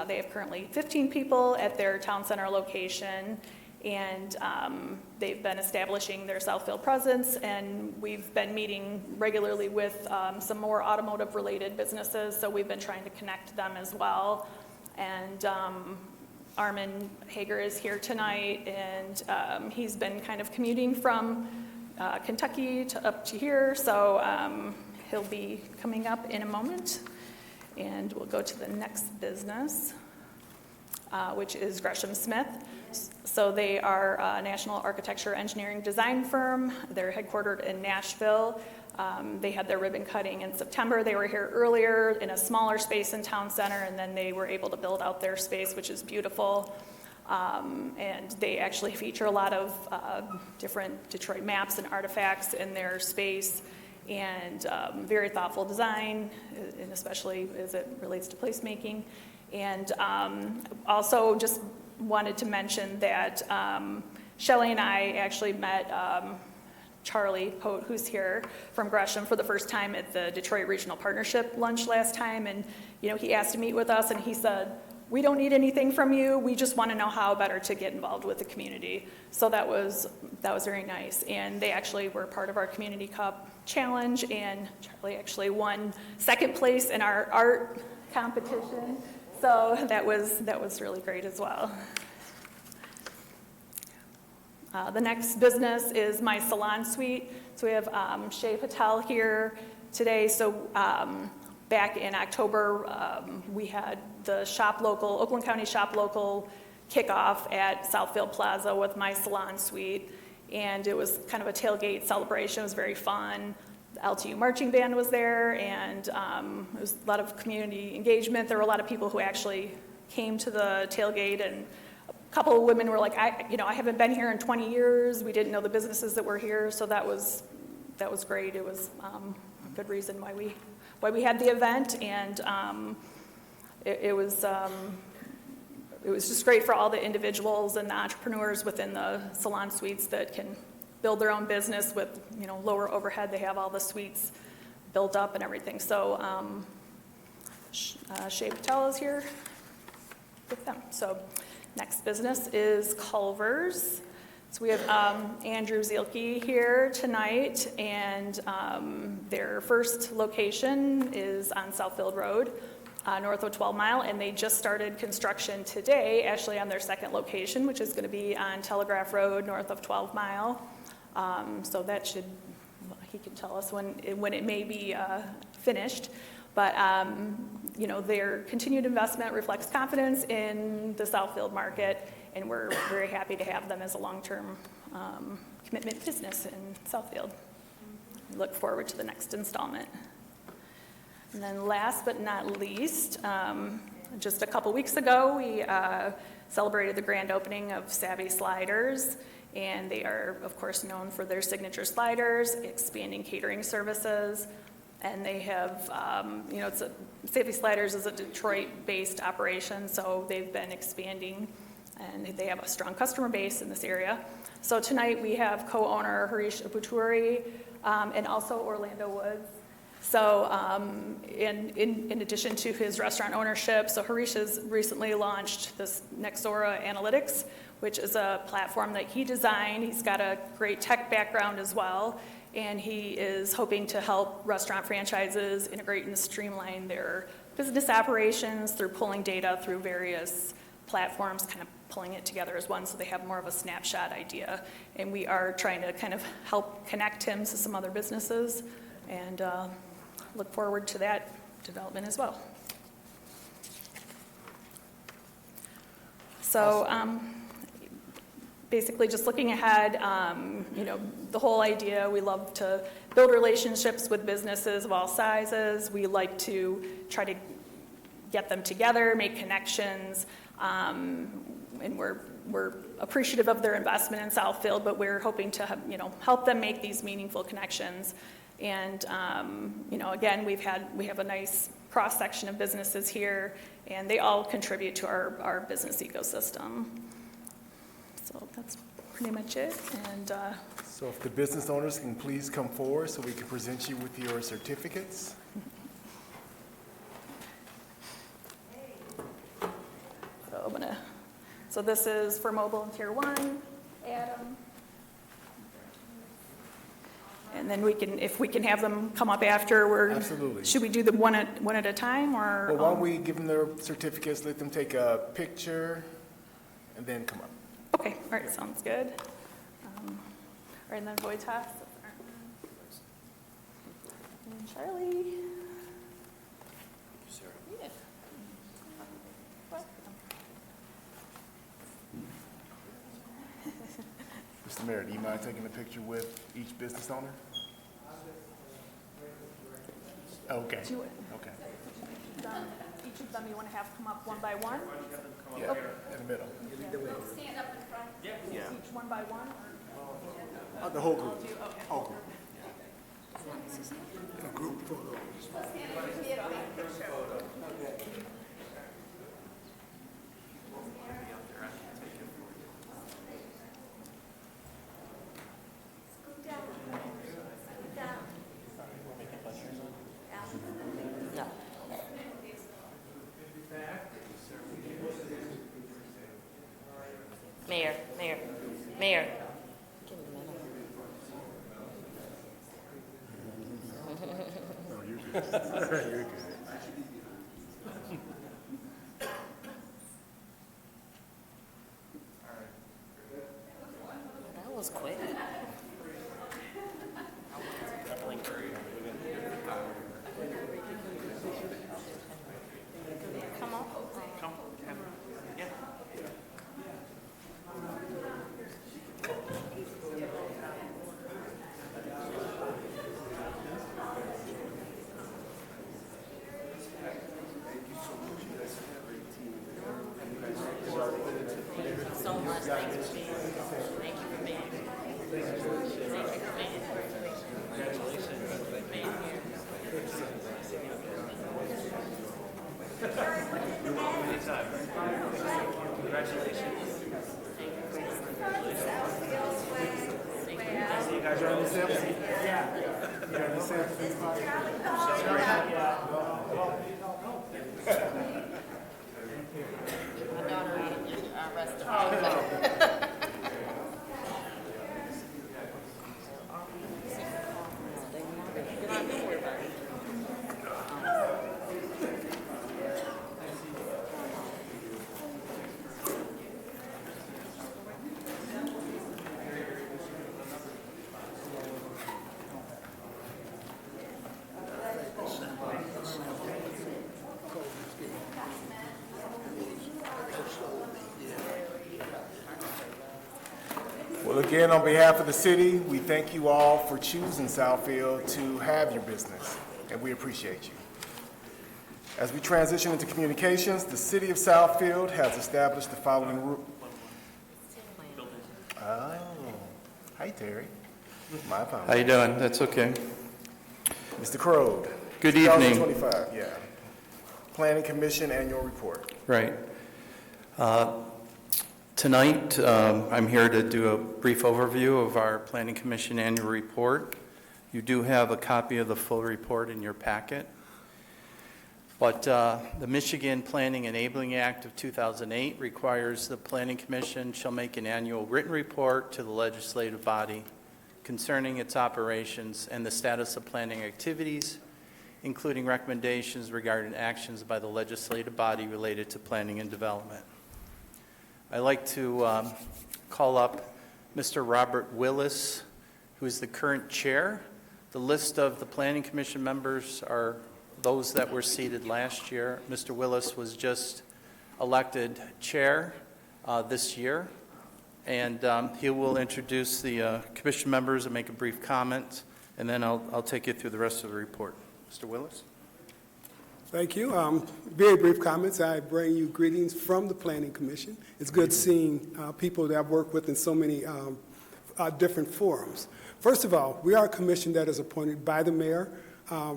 15 people at their town center location. And they've been establishing their Southfield presence, and we've been meeting regularly with some more automotive-related businesses, so we've been trying to connect them as well. And Armin Hager is here tonight, and he's been kind of commuting from Kentucky up to here, so he'll be coming up in a moment. And we'll go to the next business, which is Gresham Smith. So they are a national architecture engineering design firm. They're headquartered in Nashville. They had their ribbon cutting in September. They were here earlier in a smaller space in Town Center, and then they were able to build out their space, which is beautiful. And they actually feature a lot of different Detroit maps and artifacts in their space, and very thoughtful design, and especially as it relates to placemaking. And also just wanted to mention that Shelley and I actually met Charlie Pote, who's here from Gresham, for the first time at the Detroit Regional Partnership lunch last time. And, he asked to meet with us, and he said, "We don't need anything from you. We just want to know how better to get involved with the community." So that was very nice. And they actually were part of our Community Cup challenge, and Charlie actually won second place in our art competition. So that was really great as well. The next business is My Salon Suite. So we have Shea Patel here. today. So back in October, we had the Shop Local, Oakland County Shop Local kickoff at Southfield Plaza with My Salon Suite. And it was kind of a tailgate celebration. It was very fun. The LTU marching band was there, and it was a lot of community engagement. There were a lot of people who actually came to the tailgate, and a couple of women were like, I haven't been here in 20 years. We didn't know the businesses that were here, so that was great. It was a good reason why we had the event, and it was just great for all the individuals and the entrepreneurs within the salon suites that can build their own business with, lower overhead. They have all the suites built up and everything. So Shay Patel is here with them. So next business is Culver's. So we have Andrew Zielke here tonight, and their first location is on Southfield Road, north of 12 Mile, and they just started construction today, actually on their second location, which is going to be on Telegraph Road, north of 12 Mile. So that he can tell us when it may be finished. But, their continued investment reflects confidence in the Southfield market, and we're very happy to have them as a long-term commitment business in Southfield. Look forward to the next installment. And then last but not least, just a couple weeks ago, we celebrated the grand opening of Savvy Sliders, and they are, of course, known for their signature sliders, expanding catering services, and they have, Savvy Sliders is a Detroit-based operation, so they've been expanding, and they have a strong customer base in this area. So tonight we have co-owner Harish Abuturi and also Orlando Woods. So in addition to his restaurant ownership, so Harish has recently launched this Nexora Analytics, which is a platform that he designed. He's got a great tech background as well, and he is hoping to help restaurant franchises integrate and streamline their business operations through pulling data through various platforms, kind of pulling it together as one so they have more of a snapshot idea. And we are trying to kind of help connect him to some other businesses, and look forward to that development as well. So basically just looking ahead, the whole idea, we love to build relationships with businesses of all sizes. We like to try to get them together, make connections, and we're appreciative of their investment in Southfield, but we're hoping to help them make these meaningful connections. And again, we have a nice cross-section of businesses here, and they all contribute to our business ecosystem. So that's pretty much it. And So if the business owners can please come forward so we can present you with your certificates. So this is for Mobile and Tier 1, Adam. And then if we can have them come up after, Absolutely. Should we do them one at a time, or? Well, why don't we give them their certificates, let them take a picture, and then come up. Okay, all right, sounds good. All right, and then Voitas. And Charlie. Yeah. What? Mr. Mayor, do you mind taking a picture with each business owner? Okay. Do you- Okay. Each of them you want to have come up one by one? Yeah, in the middle. Stand up in front? Yeah. Each one by one? The whole group. Whole group. A group photo. No. Mayor. Give me a minute. That was quick. guys got any samples? Yeah. You got any samples in the pocket? Well, again, on behalf of the city, we thank you all for choosing Southfield to have your business, and we appreciate you. As we transition into communications, the city of Southfield has established the following Oh, hi, Terry. My apologies. How you doing? That's okay. Mr. Crode. Good evening. 2025, yeah. Planning Commission Annual Report. Right. Tonight, I'm here to do a brief overview of our Planning Commission Annual Report. You do have a copy of the full report in your packet. But the Michigan Planning Enabling Act of 2008 requires the Planning Commission shall make an annual written report to the legislative body concerning its operations and the status of planning activities, including recommendations regarding actions by the legislative body related to planning and development. I'd like to call up Mr. Robert Willis, who is the current chair. The list of the Planning Commission members are those that were seated last year. Mr. Willis was just elected chair this year, and he will introduce the commission members and make a brief comment, and then I'll take you through the rest of the report. Mr. Willis? Thank you. Very brief comments. I bring you greetings from the Planning Commission. It's good seeing people that I've worked with in so many different forums. First of all, we are a commission that is appointed by the mayor.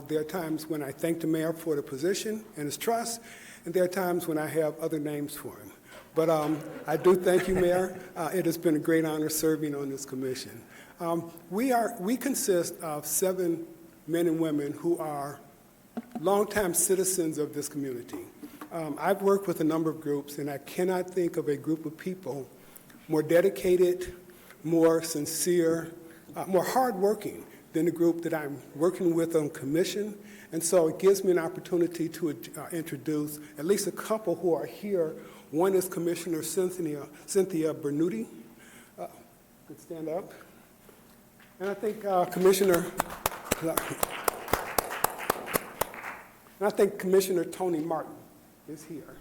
There are times when I thank the mayor for the position and his trust, and there are times when I have other names for him. But I do thank you, Mayor. It has been a great honor serving on this commission. We consist of 7 men and women who are longtime citizens of this community. I've worked with a number of groups, and I cannot think of a group of people more dedicated, more sincere, more hardworking than the group that I'm working with on commission. And so it gives me an opportunity to introduce at least a couple who are here. One is Commissioner Cynthia Bernuti. Could stand up. And I think Commissioner Tony Martin is here.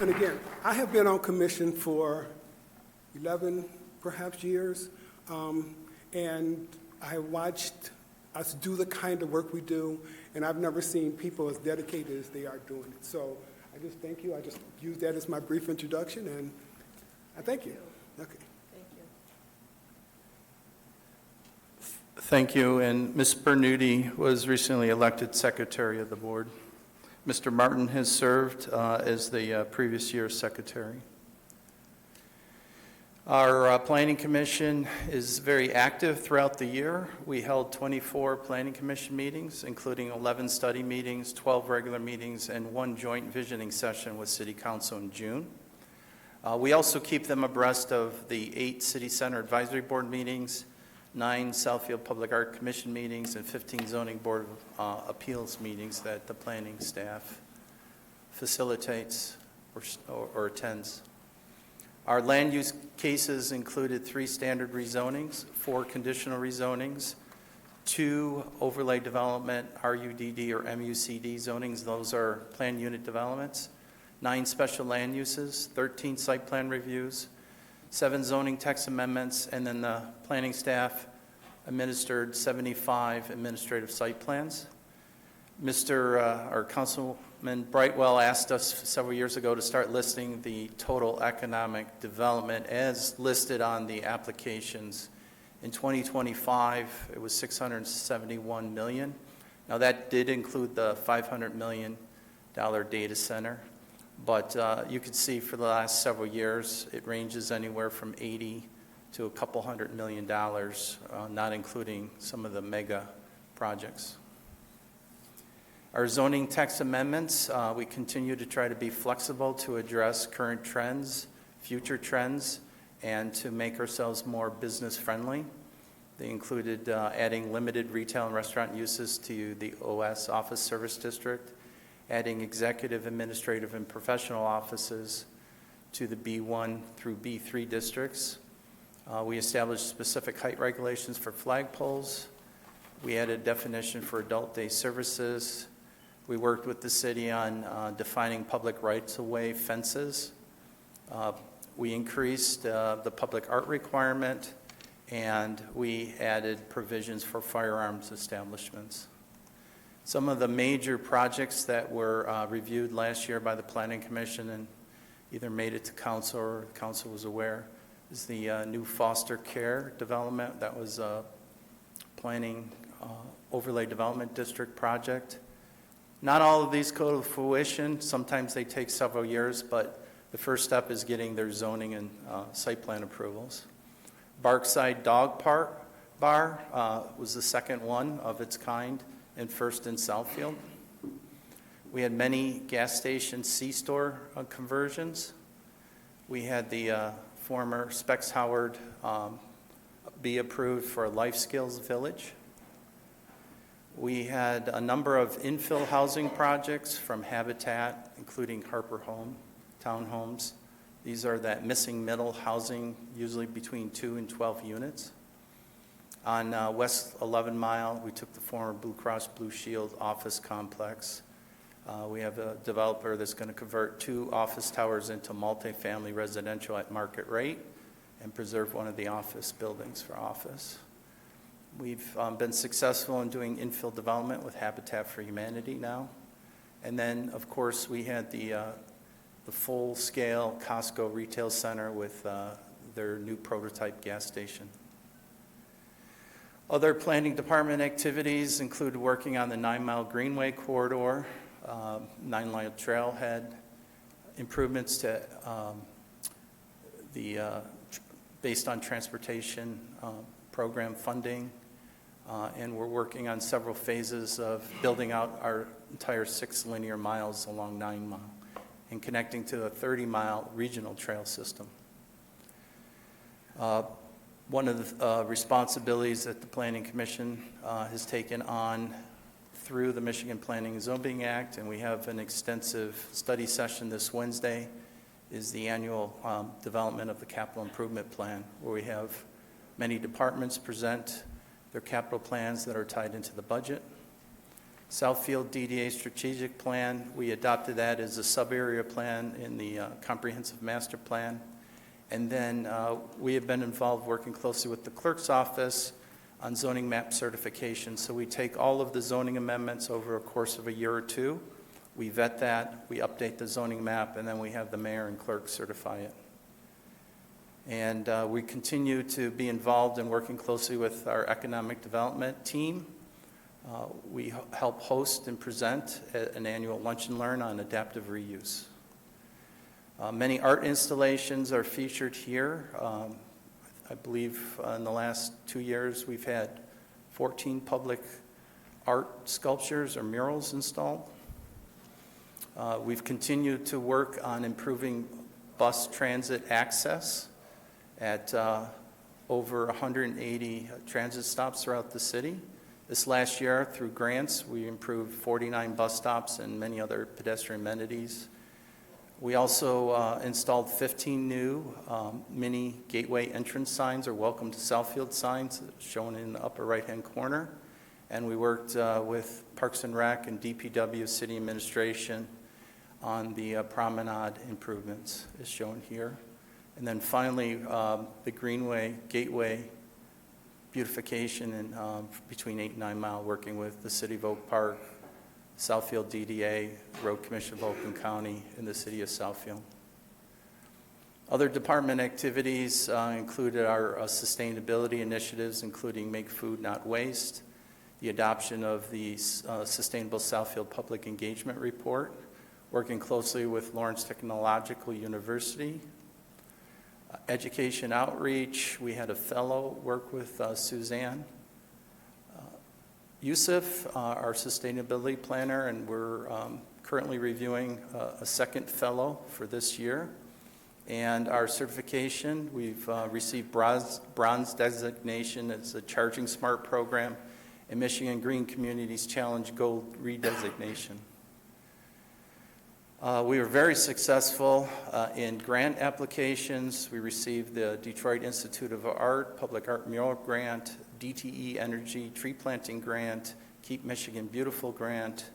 And again, I have been on commission for 11, perhaps, years, and I watched us do the kind of work we do, and I've never seen people as dedicated as they are doing it. So I just thank you. I just use that as my brief introduction, and I thank you. Okay. Thank you. And Ms. Bernuti was recently elected secretary of the board. Mr. Martin has served as the previous year's secretary. Our Planning Commission is very active throughout the year. We held 24 Planning Commission meetings, including 11 study meetings, 12 regular meetings, and 1 joint visioning session with City Council in June. We also keep them abreast of the 8 City Center Advisory Board meetings, 9 Southfield Public Art Commission meetings, and 15 Zoning Board of Appeals meetings that the planning staff facilitates or attends. Our land use cases included 3 standard rezonings, 4 conditional rezonings, 2 overlay development, RUDD or MUCD zonings, those are planned unit developments, 9 special land uses, 13 site plan reviews, 7 zoning text amendments, and then the planning staff administered 75 administrative site plans. Councilman Brightwell asked us several years ago to start listing the total economic development as listed on the applications. In 2025, it was $671 million. Now that did include the $500 million data center, but you can see for the last several years, it ranges anywhere from 80 to a couple $100 million, not including some of the mega projects. Our zoning text amendments, we continue to try to be flexible to address current trends, future trends, and to make ourselves more business-friendly. They included adding limited retail and restaurant uses to the OS Office Service District, adding executive, administrative, and professional offices to the B1 through B3 districts. We established specific height regulations for flagpoles. We added definition for adult day services. We worked with the city on defining public rights-of-way fences. We increased the public art requirement, and we added provisions for firearms establishments. Some of the major projects that were reviewed last year by the Planning Commission and either made it to council or council was aware is the new foster care development. That was a planning overlay development district project. Not all of these go to fruition. Sometimes they take several years, but the first step is getting their zoning and site plan approvals. Barkside Dog Bar was the second one of its kind and first in Southfield. We had many gas station C-store conversions. We had the former Specs Howard be approved for a Life Skills Village. We had a number of infill housing projects from Habitat, including Harper Home, townhomes. These are that missing middle housing, usually between 2 and 12 units. On West 11 Mile, we took the former Blue Cross Blue Shield office complex. We have a developer that's going to convert 2 office towers into multifamily residential at market rate and preserve one of the office buildings for office. We've been successful in doing infill development with Habitat for Humanity now. And then, of course, we had the full-scale Costco retail center with their new prototype gas station. Other planning department activities include working on the 9 Mile Greenway corridor, 9 Mile Trailhead, improvements to based on transportation program funding, and we're working on several phases of building out our entire 6 linear miles along 9 Mile and connecting to a 30-mile regional trail system. One of the responsibilities that the Planning Commission has taken on through the Michigan Planning and Zoning Act, and we have an extensive study session this Wednesday, is the annual development of the capital improvement plan, where we have many departments present their capital plans that are tied into the budget. Southfield DDA strategic plan, we adopted that as a sub-area plan in the comprehensive master plan. And then we have been involved working closely with the clerk's office on zoning map certification. So we take all of the zoning amendments over a course of a year or two. We vet that, we update the zoning map, and then we have the mayor and clerk certify it. And we continue to be involved in working closely with our economic development team. We help host and present an annual lunch and learn on adaptive reuse. Many art installations are featured here. I believe in the last 2 years we've had 14 public art sculptures or murals installed. We've continued to work on improving bus transit access at over 180 transit stops throughout the city. This last year, through grants, we improved 49 bus stops and many other pedestrian amenities. We also installed 15 new mini gateway entrance signs or welcome to Southfield signs shown in the upper right-hand corner. And we worked with Parks and Rec and DPW City Administration on the promenade improvements as shown here. And then finally, the Greenway Gateway beautification in, between 8 and 9 Mile, working with the City of Oak Park, Southfield DDA, Road Commission of Oakland County, and the City of Southfield. Other department activities included our sustainability initiatives, including Make Food Not Waste, the adoption of the Sustainable Southfield Public Engagement Report, working closely with Lawrence Technological University, Education outreach, we had a fellow work with Suzanne. Yusuf, our sustainability planner, and we're currently reviewing a second fellow for this year. And our certification, we've received bronze designation. It's a Charging Smart program and Michigan Green Communities Challenge Gold redesignation. We were very successful in grant applications. We received the Detroit Institute of Art Public Art Mural Grant, DTE Energy Tree Planting Grant, Keep Michigan Beautiful Grant,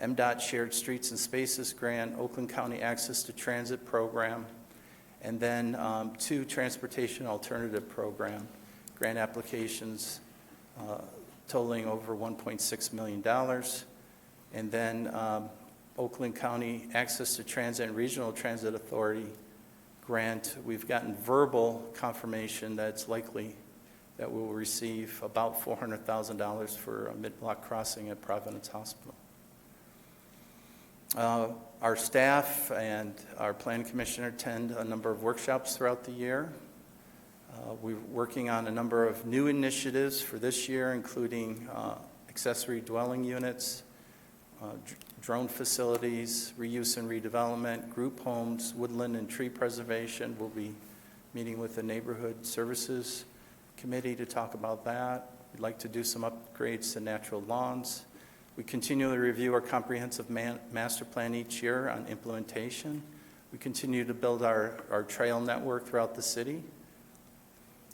MDOT Shared Streets and Spaces Grant, Oakland County Access to Transit Program, and then 2 Transportation Alternative Program grant applications totaling over $1.6 million. And then Oakland County Access to Transit and Regional Transit Authority grant. We've gotten verbal confirmation that it's likely that we'll receive about $400,000 for a mid-block crossing at Providence Hospital. Our staff and our planning commissioner attend a number of workshops throughout the year. We're working on a number of new initiatives for this year, including accessory dwelling units, drone facilities, reuse and redevelopment, group homes, woodland and tree preservation. We'll be meeting with the Neighborhood Services Committee to talk about that. We'd like to do some upgrades to natural lawns. We continually review our comprehensive master plan each year on implementation. We continue to build our trail network throughout the city.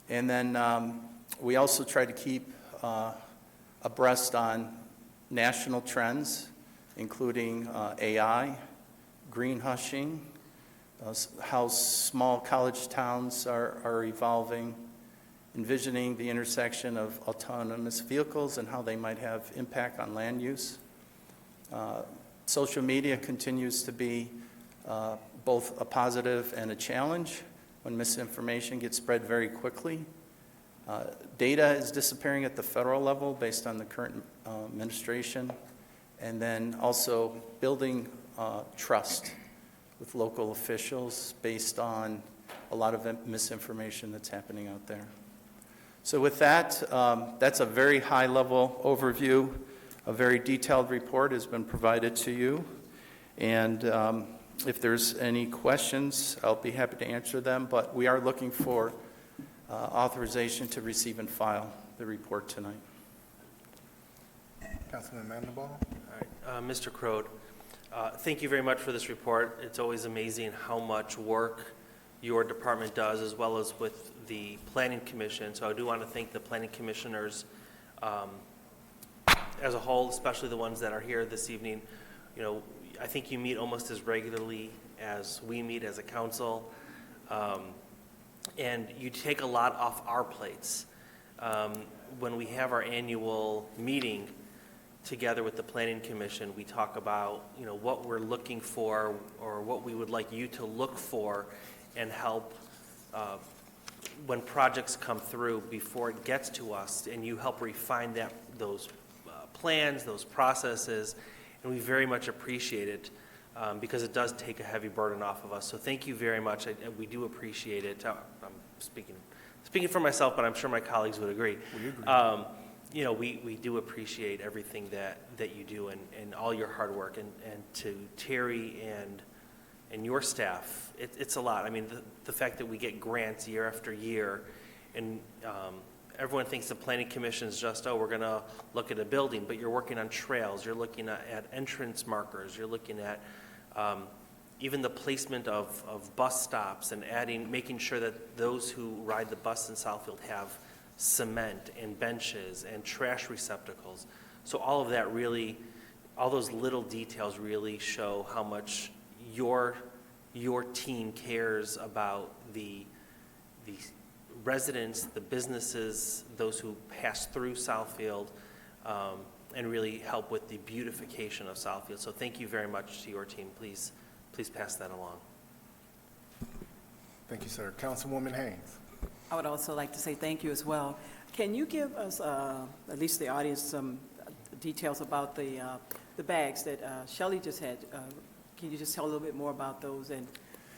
And then we also try to keep abreast on national trends, including AI, green hushing, how small college towns are evolving, envisioning the intersection of autonomous vehicles and how they might have impact on land use. Social media continues to be both a positive and a challenge when misinformation gets spread very quickly. Data is disappearing at the federal level based on the current administration, and then also building trust with local officials based on a lot of misinformation that's happening out there. So with that, that's a very high-level overview. A very detailed report has been provided to you. And if there's any questions, I'll be happy to answer them. But we are looking for authorization to receive and file the report tonight. Councilman Mandelbaum? All right, Mr. Crode, thank you very much for this report. It's always amazing how much work your department does, as well as with the Planning Commission. So I do want to thank the Planning Commissioners as a whole, especially the ones that are here this evening. You know, I think you meet almost as regularly as we meet as a council, and you take a lot off our plates. When we have our annual meeting together with the Planning Commission, we talk about, you know, what we're looking for or what we would like you to look for and help when projects come through before it gets to us, and you help refine those plans, those processes, and we very much appreciate it because it does take a heavy burden off of us. So thank you very much. We do appreciate it. I'm speaking for myself, but I'm sure my colleagues would agree. We agree. You know, we do appreciate everything that you do and all your hard work, and to Terry and your staff, it's a lot. I mean, the fact that we get grants year after year, and everyone thinks the Planning Commission is just, we're going to look at a building, but you're working on trails, you're looking at entrance markers, you're looking at even the placement of bus stops and making sure that those who ride the bus in Southfield have cement and benches and trash receptacles. So all of that really, all those little details really show how much your team cares about the residents, the businesses, those who pass through Southfield, and really help with the beautification of Southfield. So thank you very much to your team. Please pass that along. Thank you, sir. Councilwoman Haynes? I would also like to say thank you as well. Can you give us, at least the audience, some details about the bags that Shelley just had? Can you just tell a little bit more about those and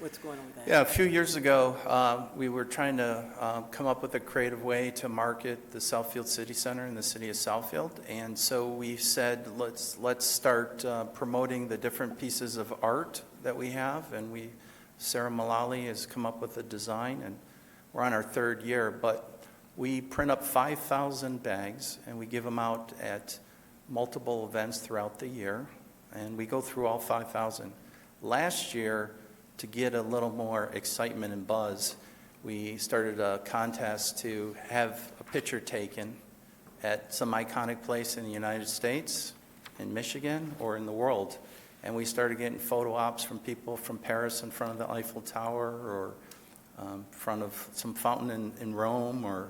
What's going on with that? Yeah, a few years ago, we were trying to come up with a creative way to market the Southfield City Center in the city of Southfield. And so we said, let's start promoting the different pieces of art that we have. And Sarah Mullally has come up with a design, and we're on our third year. But we print up 5,000 bags, and we give them out at multiple events throughout the year. And we go through all 5,000. Last year, to get a little more excitement and buzz, we started a contest to have a picture taken at some iconic place in the United States, in Michigan, or in the world. And we started getting photo ops from people from Paris in front of the Eiffel Tower, or in front of some fountain in Rome, or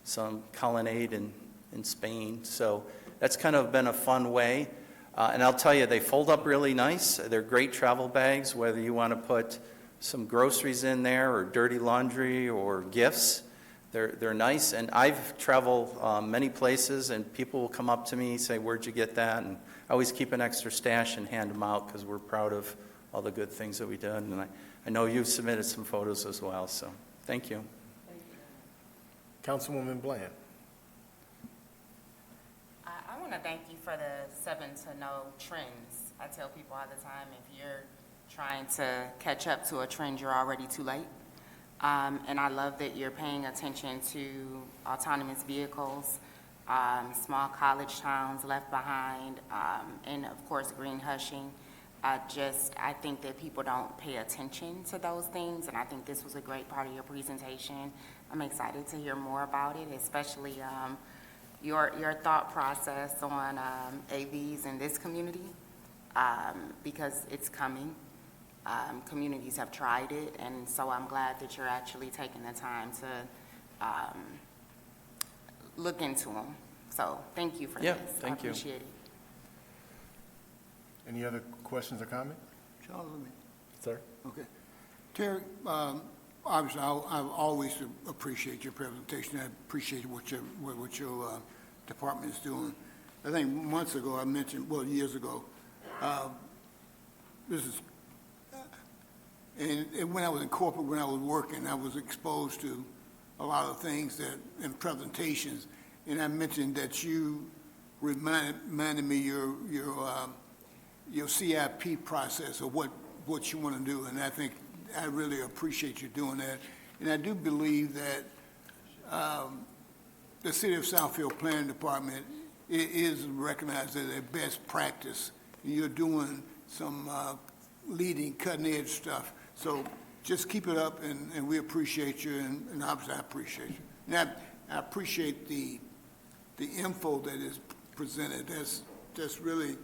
some colonnade in Spain. So that's kind of been a fun way. And I'll tell you, they fold up really nice. They're great travel bags, whether you want to put some groceries in there or dirty laundry or gifts. They're nice. And I've traveled many places, and people will come up to me and say, "Where'd you get that?" And I always keep an extra stash and hand them out because we're proud of all the good things that we've done. And I know you've submitted some photos as well, so thank you. Councilwoman Bland. I want to thank you for the 7 to know trends. I tell people all the time, if you're trying to catch up to a trend, you're already too late. And I love that you're paying attention to autonomous vehicles, small college towns left behind, and of course, green hushing. I think that people don't pay attention to those things, and I think this was a great part of your presentation. I'm excited to hear more about it, especially your thought process on AVs in this community, because it's coming. Communities have tried it, and so I'm glad that you're actually taking the time to look into them. So thank you for Yeah, this. thank you. I appreciate it. Any other questions or comments? Charles, let me. Sir? Okay. Terry, obviously, I always appreciate your presentation. I appreciate what your department is doing. I think months ago, I mentioned, well, years ago, this is, and when I was in corporate, when I was working, I was exposed to a lot of things that, in presentations, and I mentioned that you reminded me your CIP process of what you want to do, and I think I really appreciate you doing that. And I do believe that the City of Southfield Planning Department is recognized as a best practice. You're doing some leading, cutting-edge stuff. So just keep it up, and we appreciate you, and obviously I appreciate you. And I appreciate the info that is presented. That's really,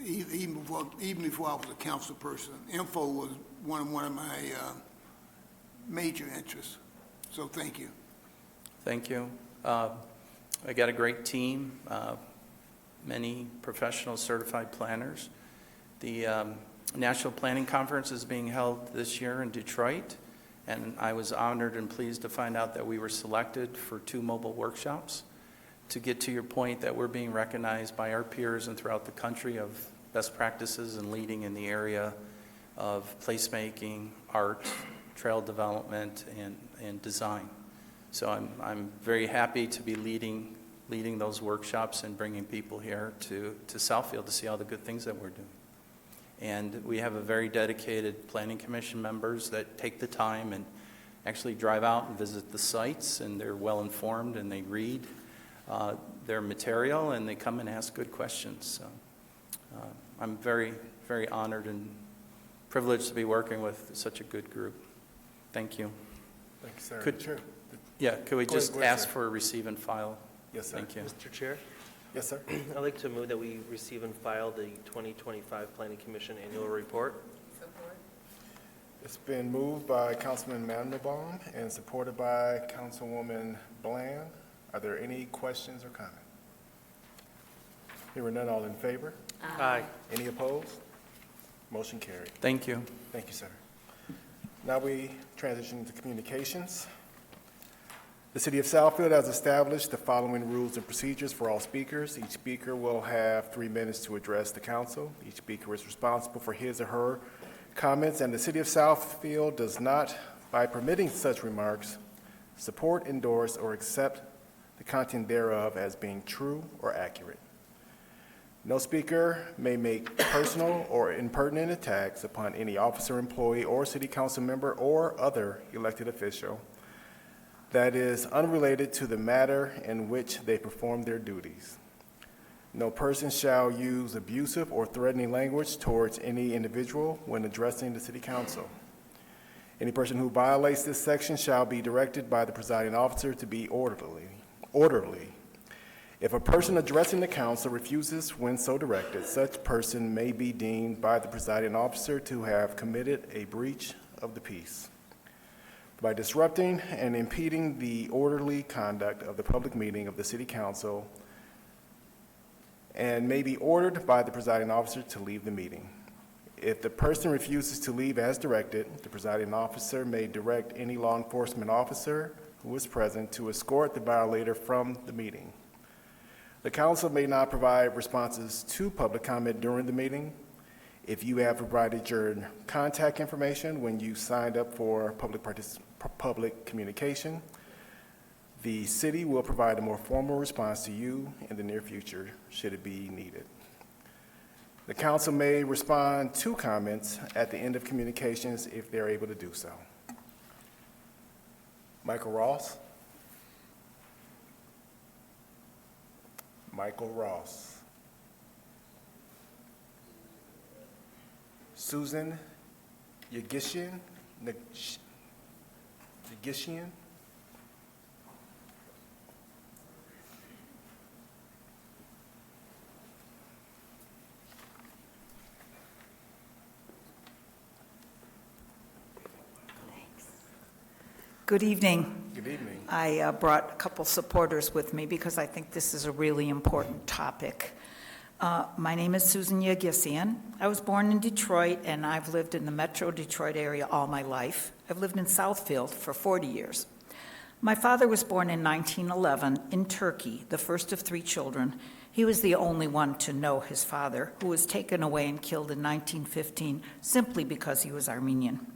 even before I was a council person, info was one of my major interests. So thank you. Thank you. I got a great team, many professional certified planners. The National Planning Conference is being held this year in Detroit, and I was honored and pleased to find out that we were selected for 2 mobile workshops. To get to your point that we're being recognized by our peers and throughout the country of best practices and leading in the area of placemaking, art, trail development, and design. So I'm very happy to be leading those workshops and bringing people here to Southfield to see all the good things that we're doing. And we have a very dedicated planning commission members that take the time and actually drive out and visit the sites, and they're well informed, and they read their material, and they come and ask good questions. So I'm very, very honored and privileged to be working with such a good group. Thank you. Thank you, sir. Could we Go just ahead, ask sir. for a receive and file? Yes, sir. Thank you. Mr. Chair, Yes, sir. I'd like to move that we receive and file the 2025 Planning Commission Annual Report. It's been moved by Councilman Mandelbaum and supported by Councilwoman Bland. Are there any questions or comments? Hearing none, all in favor? Aye. Any opposed? Motion carried. Thank you. Thank you, sir. Now we transition to communications. The City of Southfield has established the following rules and procedures for all speakers. Each speaker will have 3 minutes to address the council. Each speaker is responsible for his or her comments, and the City of Southfield does not, by permitting such remarks, support, endorse, or accept the content thereof as being true or accurate. No speaker may make personal or impertinent attacks upon any officer, employee, or city council member or other elected official that is unrelated to the matter in which they perform their duties. No person shall use abusive or threatening language towards any individual when addressing the city council. Any person who violates this section shall be directed by the presiding officer to be orderly. If a person addressing the council refuses when so directed, such person may be deemed by the presiding officer to have committed a breach of the peace by disrupting and impeding the orderly conduct of the public meeting of the city council, and may be ordered by the presiding officer to leave the meeting. If the person refuses to leave as directed, the presiding officer may direct any law enforcement officer who is present to escort the violator from the meeting. The council may not provide responses to public comment during the meeting. If you have provided your contact information when you signed up for public communication, the city will provide a more formal response to you in the near future, should it be needed. The council may respond to comments at the end of communications if they're able to do so. Michael Ross. Michael Ross. Susan Yagishian. Yagishian. Good evening. Good evening. I brought a couple supporters with me because I think this is a really important topic. My name is Susan Yagissian. I was born in Detroit, and I've lived in the metro Detroit area all my life. I've lived in Southfield for 40 years. My father was born in 1911 in Turkey, the first of 3 children. He was the only one to know his father, who was taken away and killed in 1915 simply because he was Armenian.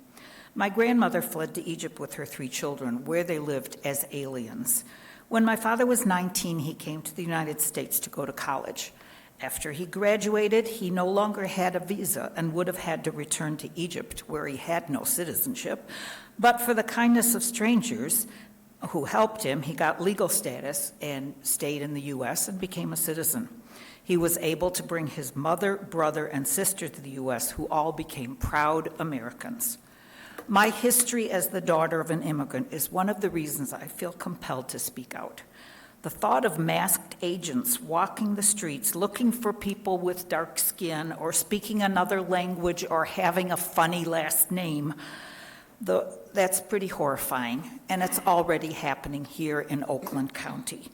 My grandmother fled to Egypt with her 3 children, where they lived as aliens. When my father was 19, he came to the United States to go to college. After he graduated, he no longer had a visa and would have had to return to Egypt, where he had no citizenship. But for the kindness of strangers who helped him, he got legal status and stayed in the U.S. and became a citizen. He was able to bring his mother, brother, and sister to the U.S., who all became proud Americans. My history as the daughter of an immigrant is one of the reasons I feel compelled to speak out. The thought of masked agents walking the streets looking for people with dark skin or speaking another language or having a funny last name, that's pretty horrifying, and it's already happening here in Oakland County.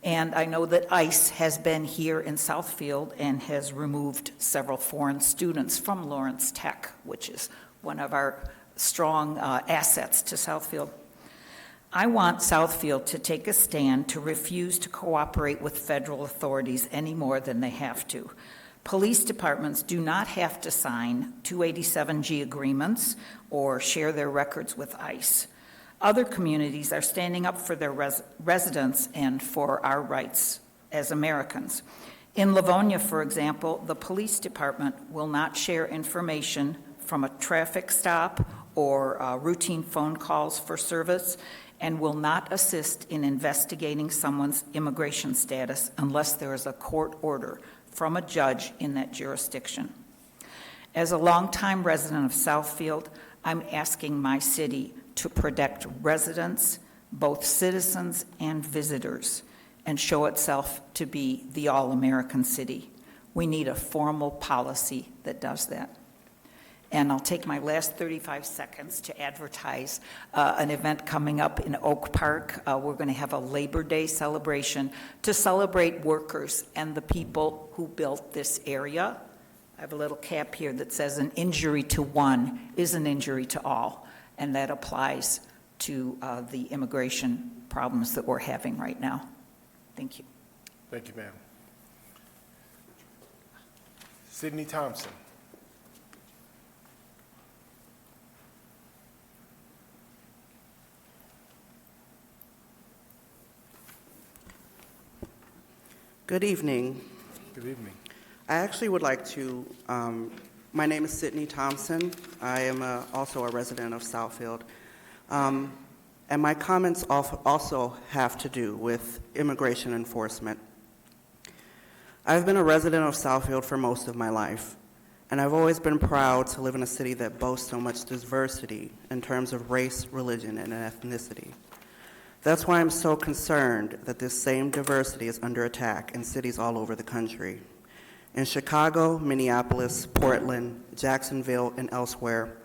And I know that ICE has been here in Southfield and has removed several foreign students from Lawrence Tech, which is one of our strong assets to Southfield. I want Southfield to take a stand to refuse to cooperate with federal authorities any more than they have to. Police departments do not have to sign 287G agreements or share their records with ICE. Other communities are standing up for their residents and for our rights as Americans. In Livonia, for example, the police department will not share information from a traffic stop or routine phone calls for service, and will not assist in investigating someone's immigration status unless there is a court order from a judge in that jurisdiction. As a longtime resident of Southfield, I'm asking my city to protect residents, both citizens and visitors, and show itself to be the all-American city. We need a formal policy that does that. And I'll take my last 35 seconds to advertise an event coming up in Oak Park. We're going to have a Labor Day celebration to celebrate workers and the people who built this area. I have a little cap here that says an injury to one is an injury to all, and that applies to the immigration problems that we're having right now. Thank you. Thank you, ma'am. Sydney Thompson. Good evening. Good evening. I actually would like to, my name is Sydney Thompson. I am also a resident of Southfield. And my comments also have to do with immigration enforcement. I've been a resident of Southfield for most of my life, and I've always been proud to live in a city that boasts so much diversity in terms of race, religion, and ethnicity. That's why I'm so concerned that this same diversity is under attack in cities all over the country. In Chicago, Minneapolis, Portland, Jacksonville, and elsewhere,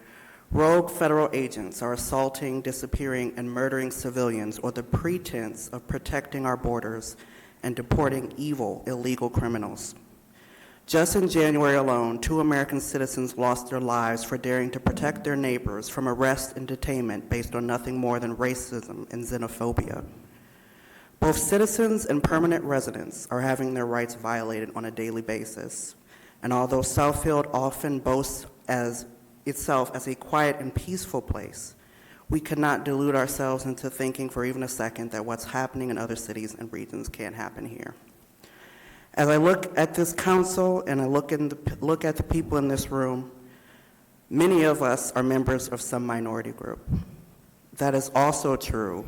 rogue federal agents are assaulting, disappearing, and murdering civilians on the pretense of protecting our borders and deporting evil, illegal criminals. Just in January alone, 2 American citizens lost their lives for daring to protect their neighbors from arrest and detainment based on nothing more than racism and xenophobia. Both citizens and permanent residents are having their rights violated on a daily basis. And although Southfield often boasts itself as a quiet and peaceful place, we cannot delude ourselves into thinking for even a second that what's happening in other cities and regions can't happen here. As I look at this council and I look at the people in this room, many of us are members of some minority group. That is also true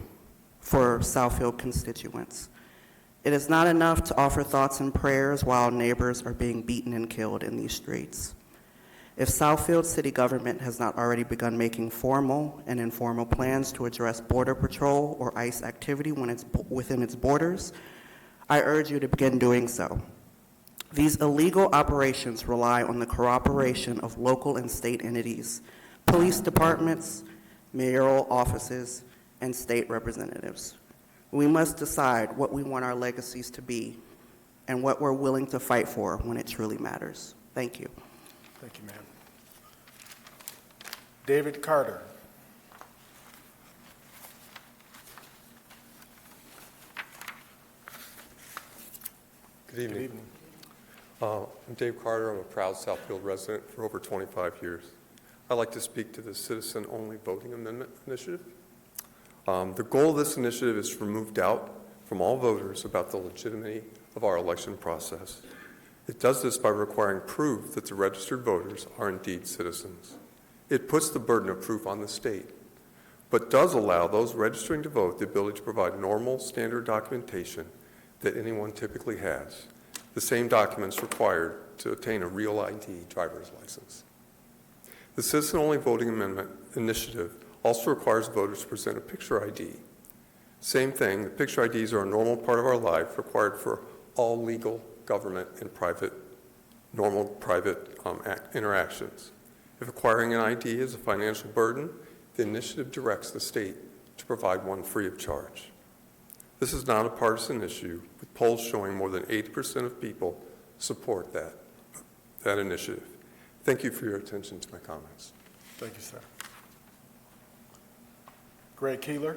for Southfield constituents. It is not enough to offer thoughts and prayers while neighbors are being beaten and killed in these streets. If Southfield city government has not already begun making formal and informal plans to address Border Patrol or ICE activity when it's within its borders, I urge you to begin doing so. These illegal operations rely on the cooperation of local and state entities, police departments, mayoral offices, and state representatives. We must decide what we want our legacies to be and what we're willing to fight for when it truly matters. Thank you. Thank you, ma'am. David Carter. Good evening. Good evening. I'm Dave Carter. I'm a proud Southfield resident for over 25 years. I'd like to speak to the Citizen-Only Voting Amendment Initiative. The goal of this initiative is to remove doubt from all voters about the legitimacy of our election process. It does this by requiring proof that the registered voters are indeed citizens. It puts the burden of proof on the state, but does allow those registering to vote the ability to provide normal, standard documentation that anyone typically has, the same documents required to obtain a real ID driver's license. The Citizen-Only Voting Amendment Initiative also requires voters to present a picture ID. Same thing, the picture IDs are a normal part of our life required for all legal government and normal private interactions. If acquiring an ID is a financial burden, the initiative directs the state to provide one free of charge. This is not a partisan issue, with polls showing more than 80% of people support that initiative. Thank you for your attention to my comments. Thank you, sir. Greg Keeler.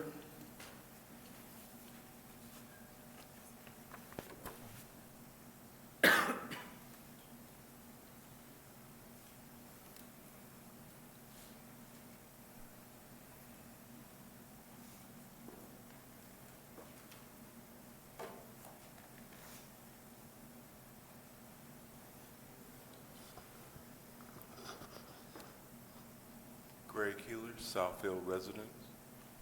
Greg Keeler, Southfield resident.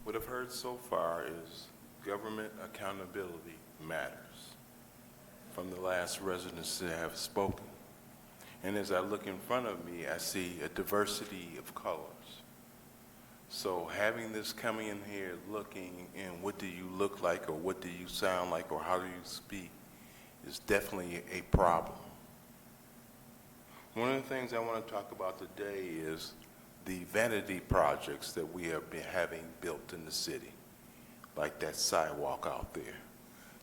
What I've heard so far is government accountability matters from the last residents that have spoken. And as I look in front of me, I see a diversity of colors. So having this coming in here looking and what do you look like or what do you sound like or how do you speak is definitely a problem. One of the things I want to talk about today is the vanity projects that we have been having built in the city, like that sidewalk out there,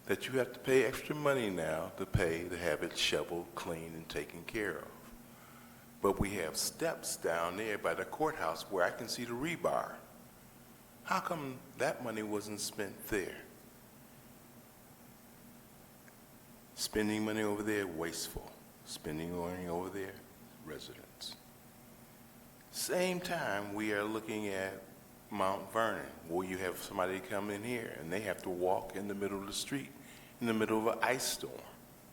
that you have to pay extra money now to pay to have it shoveled, cleaned, and taken care of. But we have steps down there by the courthouse where I can see the rebar. How come that money wasn't spent there? Spending money over there, wasteful. Spending money over there, residents. Same time, we are looking at Mount Vernon, where you have somebody come in here and they have to walk in the middle of the street in the middle of an ice storm.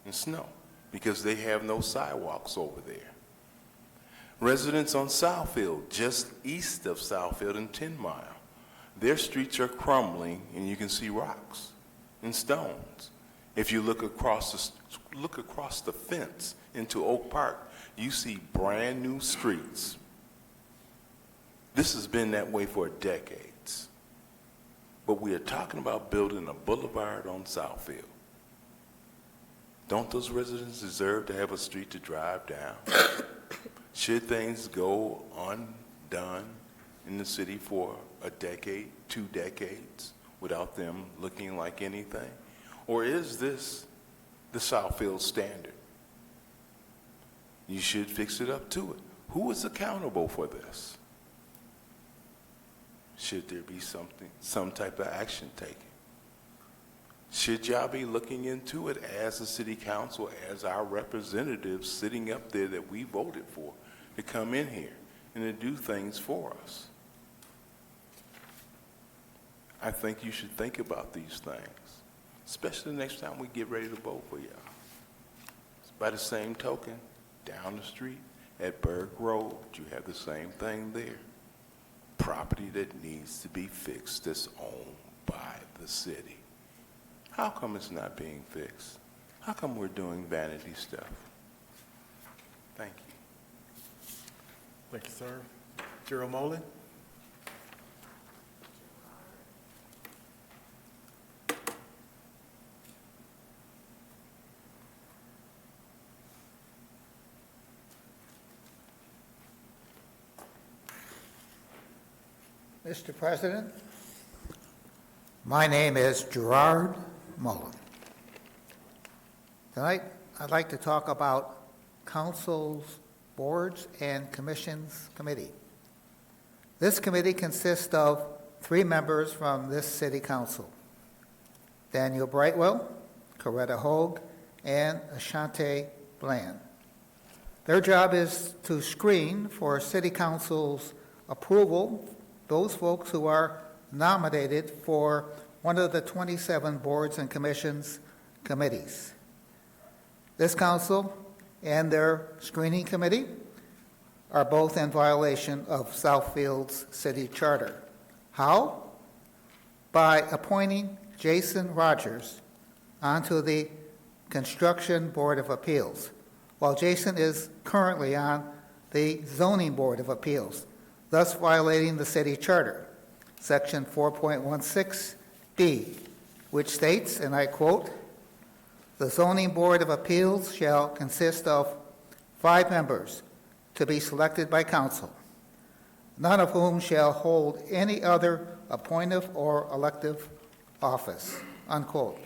and snow because they have no sidewalks over there. Residents on Southfield, just east of Southfield and 10 Mile, their streets are crumbling and you can see rocks and stones. If you look across the fence into Oak Park, you see brand new streets. This has been that way for decades. But we are talking about building a boulevard on Southfield. Don't those residents deserve to have a street to drive down? Should things go undone in the city for a decade, 2 decades, without them looking like anything? Or is this the Southfield standard? You should fix it up to it. Who is accountable for this? Should there be some type of action taken? Should y'all be looking into it as a city council, as our representatives sitting up there that we voted for to come in here and to do things for us? I think you should think about these things, especially the next time we get ready to vote for y'all. By the same token, down the street at Berg Road, you have the same thing there. Property that needs to be fixed that's owned by the city. How come it's not being fixed? How come we're doing vanity stuff? Thank you. Thank you, sir. Gerald Molen? Mr. President, my name is Gerard Mullen. Tonight, I'd like to talk about council's boards and commissions committee. This committee consists of 3 members from this city council: Daniel Brightwell, Coretta Hogue, and Ashante Bland. Their job is to screen for city council's approval those folks who are nominated for one of the 27 boards and commissions committees. This council and their screening committee are both in violation of Southfield's city charter. How? By appointing Jason Rogers onto the Construction Board of Appeals, while Jason is currently on the Zoning Board of Appeals, thus violating the city charter, section 4.16B, which states, and I quote, "The Zoning Board of Appeals shall consist of 5 members to be selected by council, none of whom shall hold any other appointive or elective office," unquote.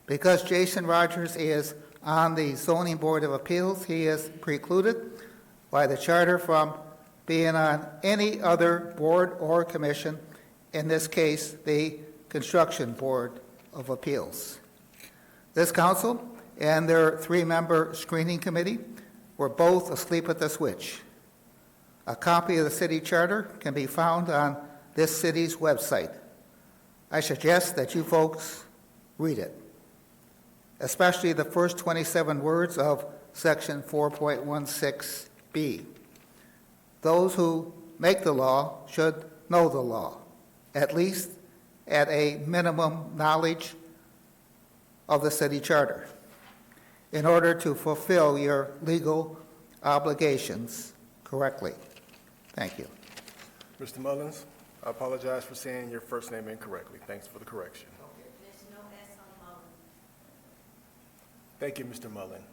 Because Jason Rogers is on the Zoning Board of Appeals, he is precluded by the charter from being on any other board or commission, in this case, the Construction Board of Appeals. This council and their 3-member screening committee were both asleep at the switch. A copy of the city charter can be found on this city's website. I suggest that you folks read it, especially the first 27 words of section 4.16B. Those who make the law should know the law, at least at a minimum knowledge of the city charter, in order to fulfill your legal obligations correctly. Thank you. Mr. Mullins, I apologize for saying your first name incorrectly. Thanks for the correction. There's no S on Mullen. Thank you, Mr. Mullen.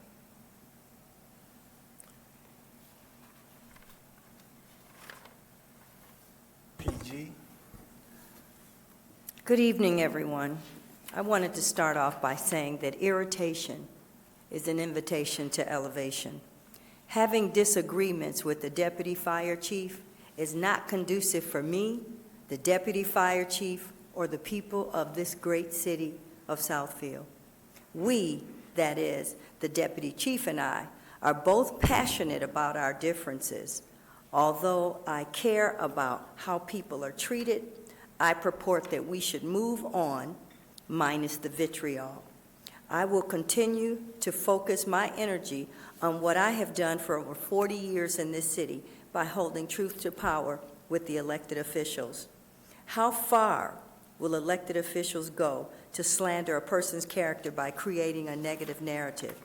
PG? Good evening, everyone. I wanted to start off by saying that irritation is an invitation to elevation. Having disagreements with the deputy fire chief is not conducive for me, the deputy fire chief, or the people of this great city of Southfield. We, that is, the deputy chief and I, are both passionate about our differences. Although I care about how people are treated, I purport that we should move on, minus the vitriol. I will continue to focus my energy on what I have done for over 40 years in this city by holding truth to power with the elected officials. How far will elected officials go to slander a person's character by creating a negative narrative?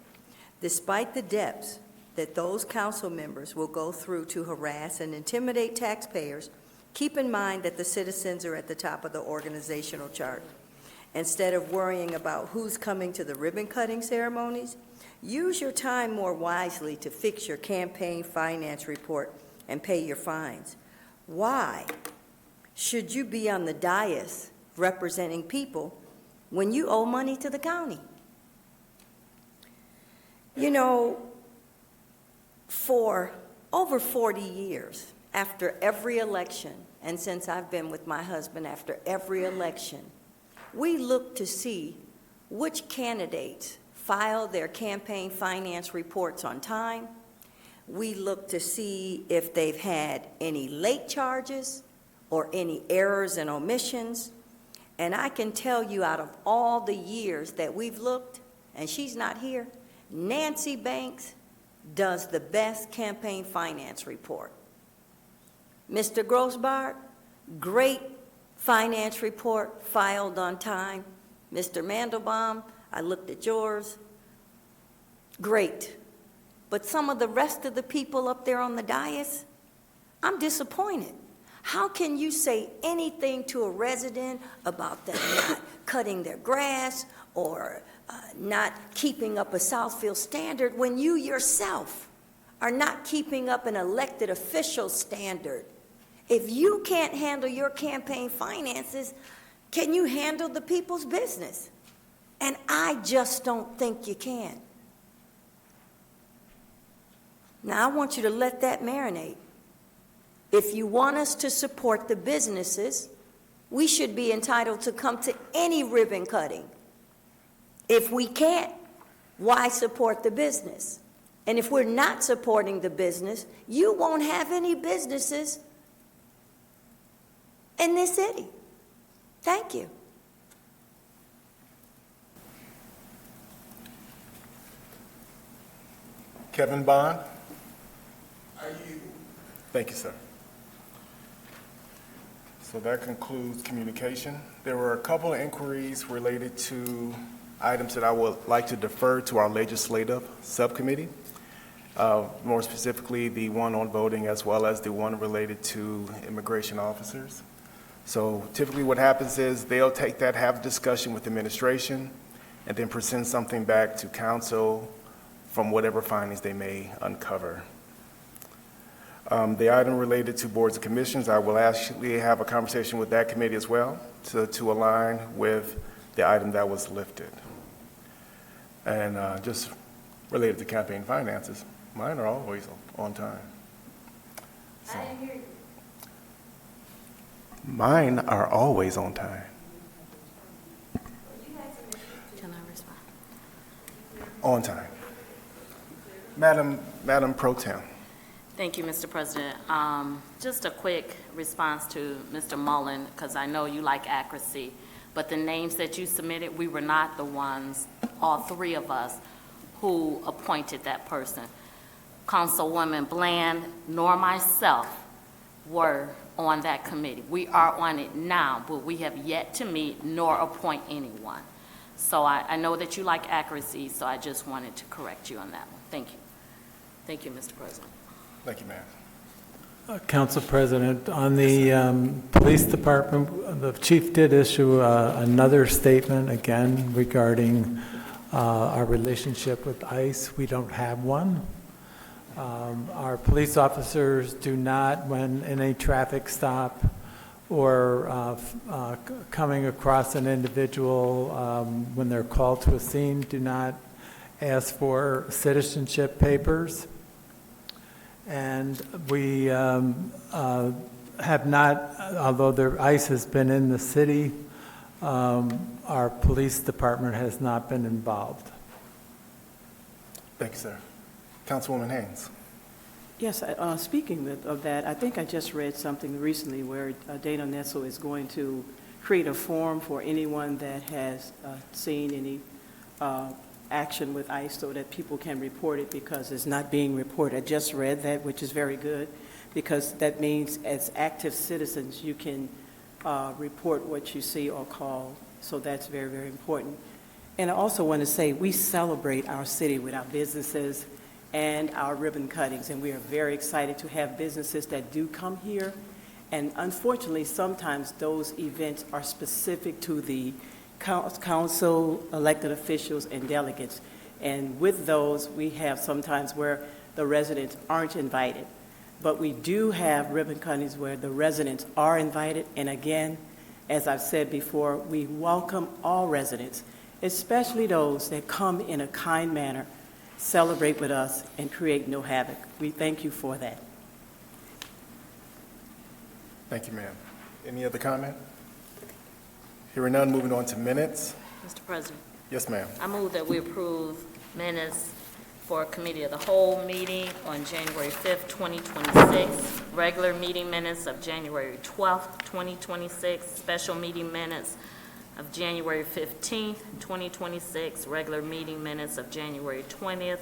Despite the depths that those council members will go through to harass and intimidate taxpayers, keep in mind that the citizens are at the top of the organizational chart. Instead of worrying about who's coming to the ribbon-cutting ceremonies, use your time more wisely to fix your campaign finance report and pay your fines. Why should you be on the dais representing people when you owe money to the county? You know, for over 40 years, after every election, and since I've been with my husband after every election, we look to see which candidates file their campaign finance reports on time. We look to see if they've had any late charges or any errors and omissions. And I can tell you, out of all the years that we've looked, and she's not here, Nancy Banks does the best campaign finance report. Mr. Grossbart, great finance report, filed on time. Mr. Mandelbaum, I looked at yours, great. But some of the rest of the people up there on the dais, I'm disappointed. How can you say anything to a resident about them not cutting their grass or not keeping up a Southfield standard when you yourself are not keeping up an elected official standard? If you can't handle your campaign finances, can you handle the people's business? And I just don't think you can. Now, I want you to let that marinate. If you want us to support the businesses, we should be entitled to come to any ribbon cutting. If we can't, why support the business? And if we're not supporting the business, you won't have any businesses in this city. Thank you. Kevin Bond? Thank you, sir. So that concludes communication. There were a couple of inquiries related to items that I would like to defer to our legislative subcommittee, more specifically the one on voting as well as the one related to immigration officers. So typically what happens is they'll take that, have a discussion with administration, and then present something back to council from whatever findings they may uncover. The item related to boards and commissions, I will actually have a conversation with that committee as well to align with the item that was lifted. And just related to campaign finances, mine are always on time. So, I didn't hear you. mine are always on time. Can I respond? On time. Madam Pro Tem. Thank you, Mr. President. Just a quick response to Mr. Mullen, because I know you like accuracy, but the names that you submitted, we were not the ones, all three of us, who appointed that person. Councilwoman Bland nor myself were on that committee. We are on it now, but we have yet to meet nor appoint anyone. So I know that you like accuracy, so I just wanted to correct you on that one. Thank you. Thank you, Mr. President. Thank you, ma'am. Council President, on the police department, the chief did issue another statement again regarding our relationship with ICE. We don't have one. Our police officers do not, when in a traffic stop or coming across an individual when they're called to a scene, do not ask for citizenship papers. And we have not, although ICE has been in the city, our police department has not been involved. Thank you, sir. Councilwoman Haynes. Yes, speaking of that, I think I just read something recently where Dana Nessel is going to create a form for anyone that has seen any action with ICE so that people can report it because it's not being reported. I just read that, which is very good, because that means as active citizens, you can report what you see or call. So that's very, very important. And I also want to say we celebrate our city with our businesses and our ribbon cuttings, and we are very excited to have businesses that do come here. And unfortunately, sometimes those events are specific to the council, elected officials, and delegates. And with those, we have sometimes where the residents aren't invited. But we do have ribbon cuttings where the residents are invited. And again, as I've said before, we welcome all residents, especially those that come in a kind manner, celebrate with us, and create no havoc. We thank you for that. Thank you, ma'am. Any other comment? Hearing none, moving on to minutes. Mr. President, Yes, ma'am. I move that we approve minutes for Committee of the Whole meeting on January 5th, 2026, regular meeting minutes of January 12th, 2026, special meeting minutes of January 15th, 2026, regular meeting minutes of January 20th,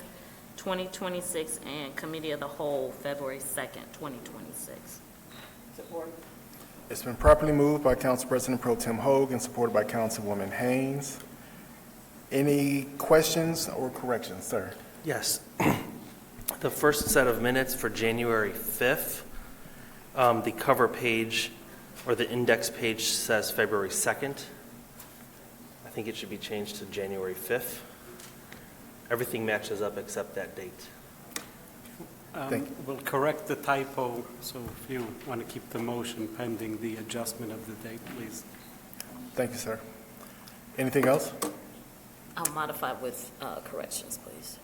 2026, and Committee of the Whole, February 2nd, 2026. Support. It's been properly moved by Council President Pro Tem Hogue and supported by Councilwoman Haynes. Any questions or corrections, sir? Yes. The first set of minutes for January 5th, the cover page or the index page says February 2nd. I think it should be changed to January 5th. Everything matches up except that date. We'll correct the typo, so if you want to keep the motion pending the adjustment of the date, please. Thank you, sir. Anything else? I'll modify with corrections, please.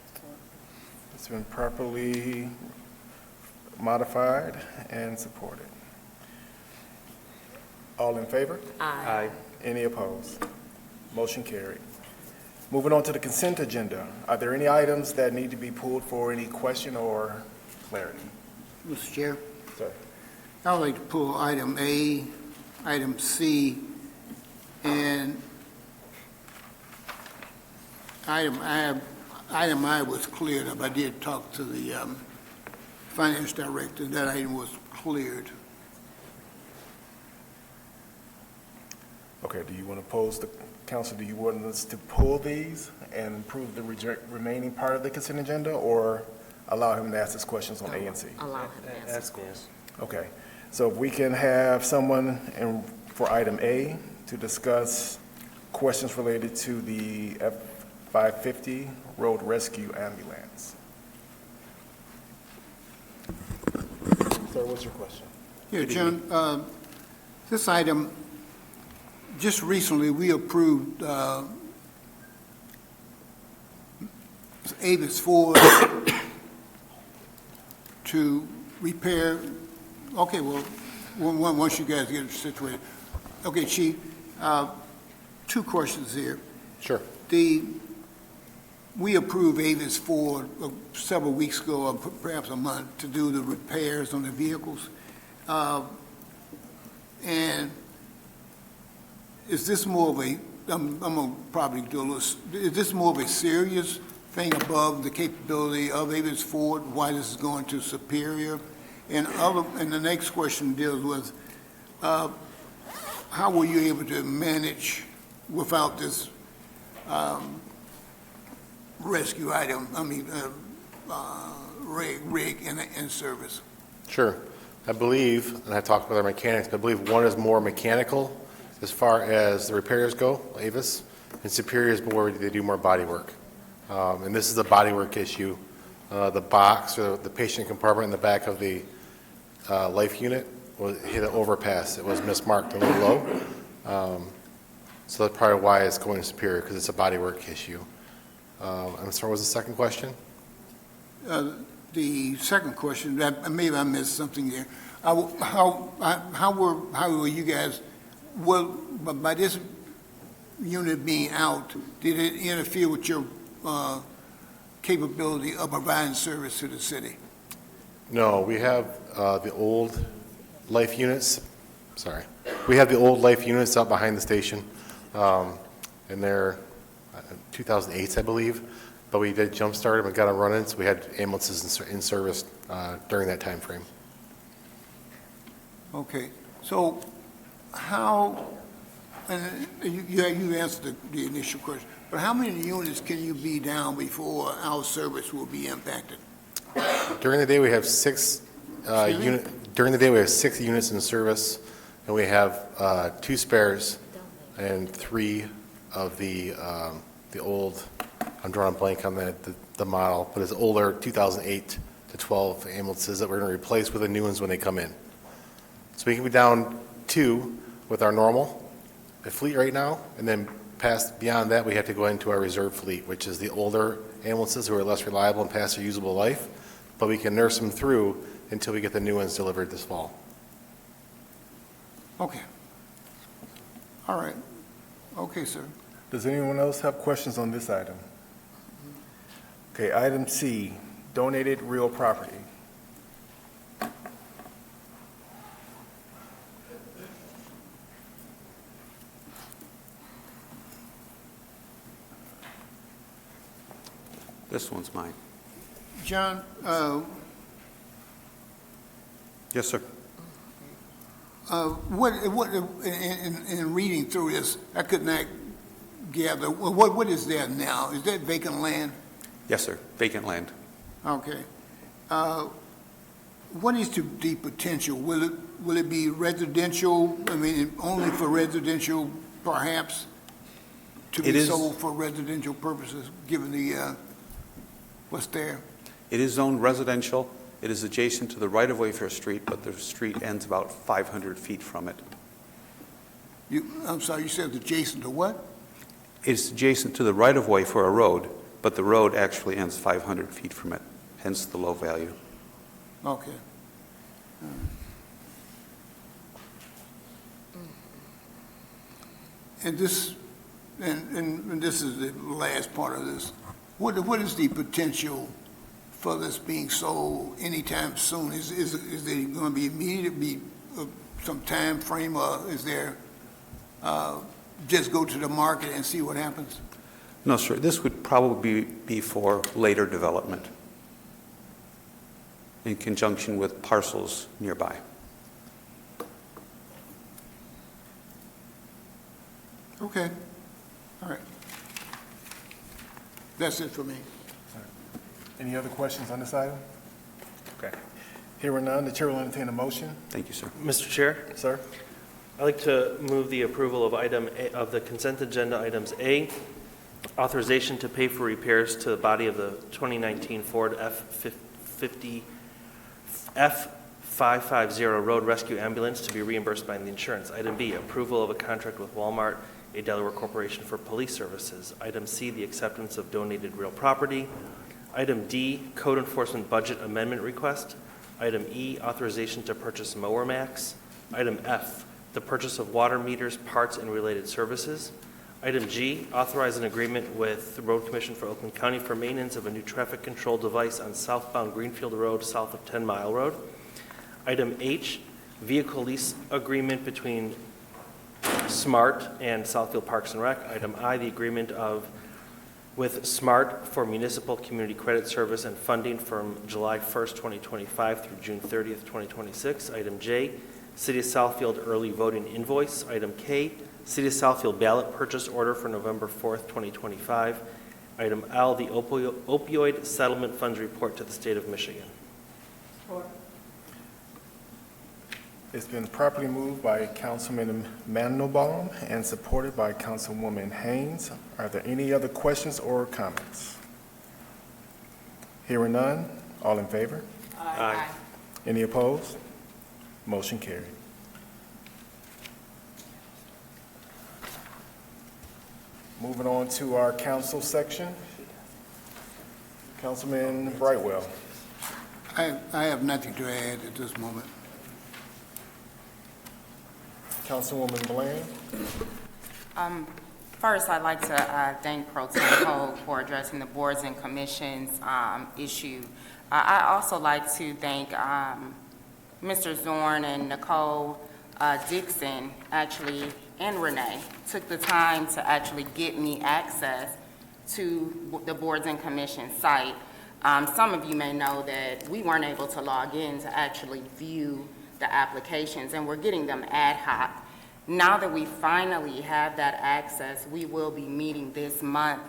It's been properly modified and supported. All in favor? Aye. Any opposed? Motion carried. Moving on to the consent agenda. Are there any items that need to be pulled for any question or clarity? Mr. Chair, Sir. I would like to pull item A, item C, and item I was cleared up. I did talk to the finance director. That item was cleared. Okay, do you want to pose the council, do you want us to pull these and approve the remaining part of the consent agenda, or allow him to ask his questions on A and C? Allow him to ask. Okay, so if we can have someone for item A to discuss questions related to the F-550 road rescue ambulance. Sir, what's your question? Yeah, John, this item, just recently, we approved Avis Ford to repair, okay, well, once you guys get it situated. Okay, Chief, two questions here. Sure. We approved Avis Ford several weeks ago, or perhaps a month, to do the repairs on the vehicles. And is this more of a, I'm going to probably do a little, is this more of a serious thing above the capability of Avis Ford, why this is going to Superior? And the next question deals with, how were you able to manage without this rescue item, rig in service? Sure. I believe, and I talked with our mechanics, I believe one is more mechanical as far as the repairs go, Avis, and Superior is more, they do more body work. And this is a body work issue. The box or the patient compartment in the back of the life unit hit an overpass. It was mismarked a little low. So that's probably why it's going to Superior, because it's a body work issue. I'm sorry, what was the second question? The second question, maybe I missed something there. How were you guys, well, by this unit being out, did it interfere with your capability of providing service to the city? No, we have the old life units. Sorry. We have the old life units out behind the station. And they're, 2008, I believe, but we did jumpstart them and got them running, so we had ambulances in service during that time frame. Okay, so how, and you answered the initial question, but how many units can you be down before our service will be impacted? During the day, we have six during the day, we have 6 units in service, and we have 2 spares and 3 of the old, I'm drawing a blank on the model, but it's older 2008 to 12 ambulances that we're going to replace with the new ones when they come in. So we can be down 2 with our normal fleet right now, and then beyond that, we have to go into our reserve fleet, which is the older ambulances who are less reliable and past their usable life, but we can nurse them through until we get the new ones delivered this fall. Okay. All right. Okay, sir. Does anyone else have questions on this item? Okay, item C, donated real property. This one's mine. John, Yes, sir. what, in reading through this, I could not gather, what is there now? Is that vacant land? Yes, sir. Vacant land. Okay. What is the potential? Will it be residential, I mean, only for residential, perhaps, to It be is- sold for residential purposes, given the, what's there? It is zoned residential. It is adjacent to the right-of-way for a street, but the street ends about 500 feet from it. I'm sorry, you said adjacent to what? It's adjacent to the right-of-way for a road, but the road actually ends 500 feet from it, hence the low value. Okay. And this, and this is the last part of this. What is the potential for this being sold anytime soon? Is it going to be immediate, be some time frame, or is there, just go to the market and see what happens? No, sir. This would probably be for later development in conjunction with parcels nearby. Okay. All right. That's it for me. Any other questions on this item? Okay. Hearing none, the chair will entertain a motion. Thank you, sir. Mr. Chair, Sir? I'd like to move the approval of item A, of the consent agenda items A, authorization to pay for repairs to the body of the 2019 Ford F550 road rescue ambulance to be reimbursed by the insurance. Item B, approval of a contract with Walmart, a Delaware corporation for police services. Item C, the acceptance of donated real property. Item D, code enforcement budget amendment request. Item E, authorization to purchase mower max. Item F, the purchase of water meters, parts, and related services. Item G, authorize an agreement with the Road Commission for Oakland County for maintenance of a new traffic control device on southbound Greenfield Road, south of 10 Mile Road. Item H, vehicle lease agreement between SMART and Southfield Parks and Rec. Item I, the agreement with SMART for municipal community credit service and funding from July 1st, 2025 through June 30th, 2026. Item J, City of Southfield early voting invoice. Item K, City of Southfield ballot purchase order for November 4th, 2025. Item L, the opioid settlement funds report to the state of Michigan. It's been properly moved by Councilman Mandelbaum and supported by Councilwoman Haynes. Are there any other questions or comments? Hearing none, all in favor? Aye. Any opposed? Motion carried. Moving on to our council section. Councilman Brightwell. I have nothing to add at this moment. Councilwoman Bland. First, I'd like to thank Pro Tem Hogue for addressing the boards and commissions issue. I also like to thank Mr. Zorn and Nicole Dixon, actually, and Renee, took the time to actually get me access to the boards and commission site. Some of you may know that we weren't able to log in to actually view the applications, and we're getting them ad hoc. Now that we finally have that access, we will be meeting this month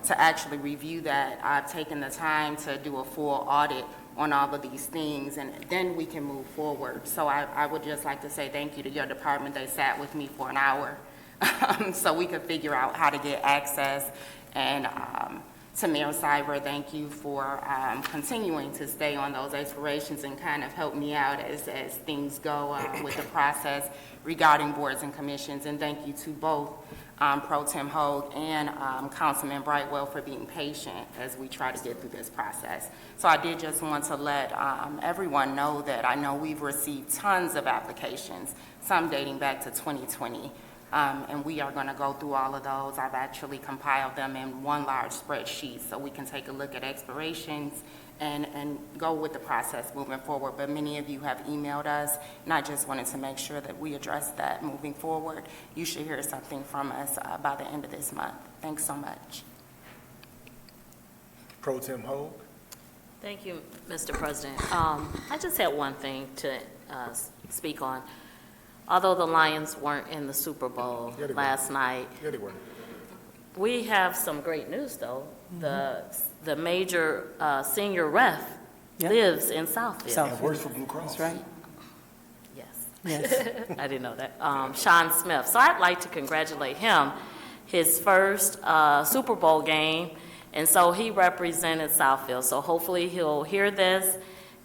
to actually review that. I've taken the time to do a full audit on all of these things, and then we can move forward. So I would just like to say thank you to your department. They sat with me for an hour so we could figure out how to get access. And to Mayor Cyber, thank you for continuing to stay on those explorations and kind of help me out as things go with the process regarding boards and commissions. And thank you to both Pro Tem Hogue and Councilman Brightwell for being patient as we try to get through this process. So I did just want to let everyone know that I know we've received tons of applications, some dating back to 2020. And we are going to go through all of those. I've actually compiled them in one large spreadsheet so we can take a look at expirations and go with the process moving forward. But many of you have emailed us, and I just wanted to make sure that we address that moving forward. You should hear something from us by the end of this month. Thanks so much. Pro Tem Hogue. Thank you, Mr. President. I just had one thing to speak on. Although the Lions weren't in the Super Bowl last night, we have some great news, though. The major senior ref lives in Southfield. And works for Blue Cross. That's right. Yes. I didn't know that. Sean Smith. So I'd like to congratulate him. His first Super Bowl game, and so he represented Southfield. So hopefully he'll hear this,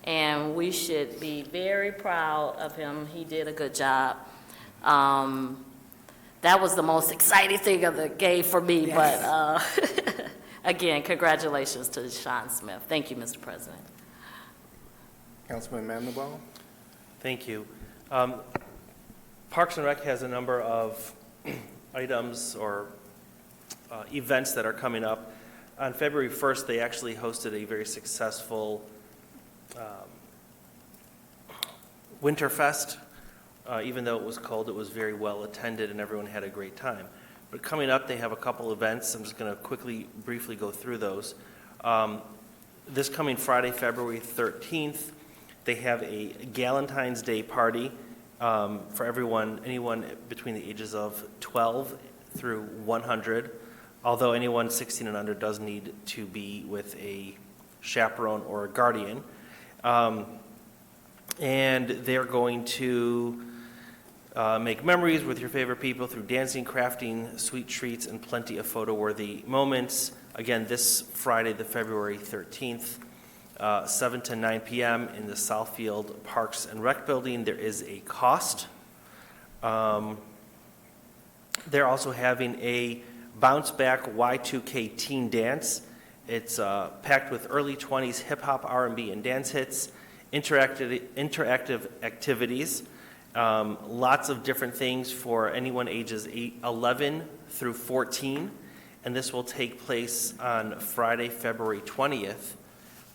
and we should be very proud of him. He did a good job. That was the most exciting thing of the game for me, but again, congratulations to Sean Smith. Thank you, Mr. President. Councilman Mandelbaum. Thank you. Parks and Rec has a number of items or events that are coming up. On February 1st, they actually hosted a very successful Winterfest. Even though it was cold, it was very well attended and everyone had a great time. But coming up, they have a couple events. I'm just going to briefly go through those. This coming Friday, February 13th, they have a Galentine's Day party for anyone between the ages of 12 through 100. Although anyone 16 and under does need to be with a chaperone or a guardian. And they're going to make memories with your favorite people through dancing, crafting, sweet treats, and plenty of photo-worthy moments. Again, this Friday, the February 13th, 7 to 9 p.m. in the Southfield Parks and Rec Building. There is a cost. They're also having a Bounce Back Y2K Teen Dance. It's packed with early 20s hip-hop, R&B, and dance hits, interactive activities, lots of different things for anyone ages 11 through 14, and this will take place on Friday, February 20th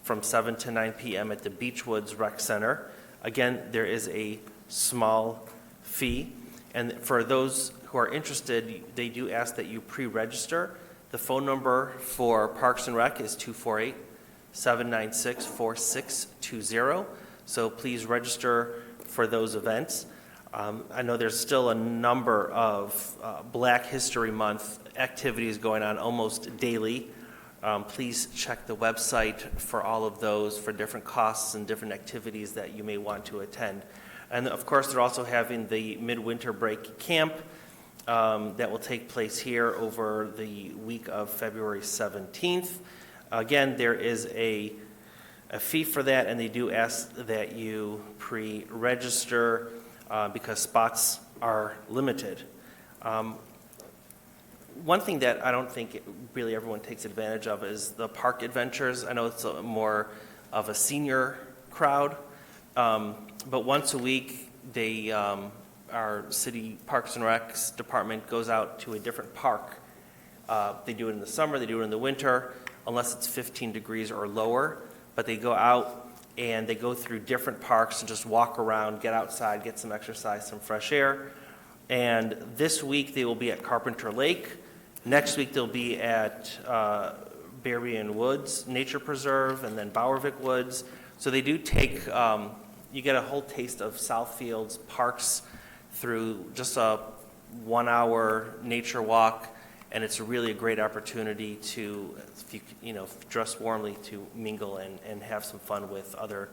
from 7 to 9 p.m. at the Beachwoods Rec Center. Again, there is a small fee, and for those who are interested, they do ask that you pre-register. The phone number for Parks and Rec is 248-796-4620. So please register for those events. I know there's still a number of Black History Month activities going on almost daily. Please check the website for all of those, for different costs and different activities that you may want to attend. And of course, they're also having the midwinter break camp that will take place here over the week of February 17th. Again, there is a fee for that, and they do ask that you pre-register because spots are limited. One thing that I don't think really everyone takes advantage of is the park adventures. I know it's more of a senior crowd, but once a week, our city Parks and Recs department goes out to a different park. They do it in the summer, they do it in the winter, unless it's 15 degrees or lower, but they go out and they go through different parks and just walk around, get outside, get some exercise, some fresh air. And this week they will be at Carpenter Lake, Next week, they'll be at Berrien Woods Nature Preserve and then Bowervick Woods. So they do take, you get a whole taste of Southfield's parks through just a 1-hour nature walk, and it's really a great opportunity to, if you dress warmly, to mingle and have some fun with other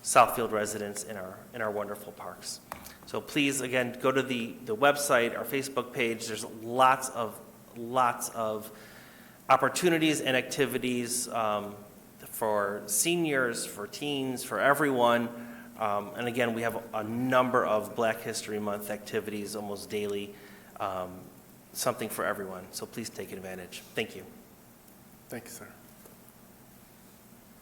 Southfield residents in our wonderful parks. So please, again, go to the website, our Facebook page. There's lots of opportunities and activities for seniors, for teens, for everyone. And again, we have a number of Black History Month activities almost daily, something for everyone. So please take advantage. Thank you. Thank you, sir.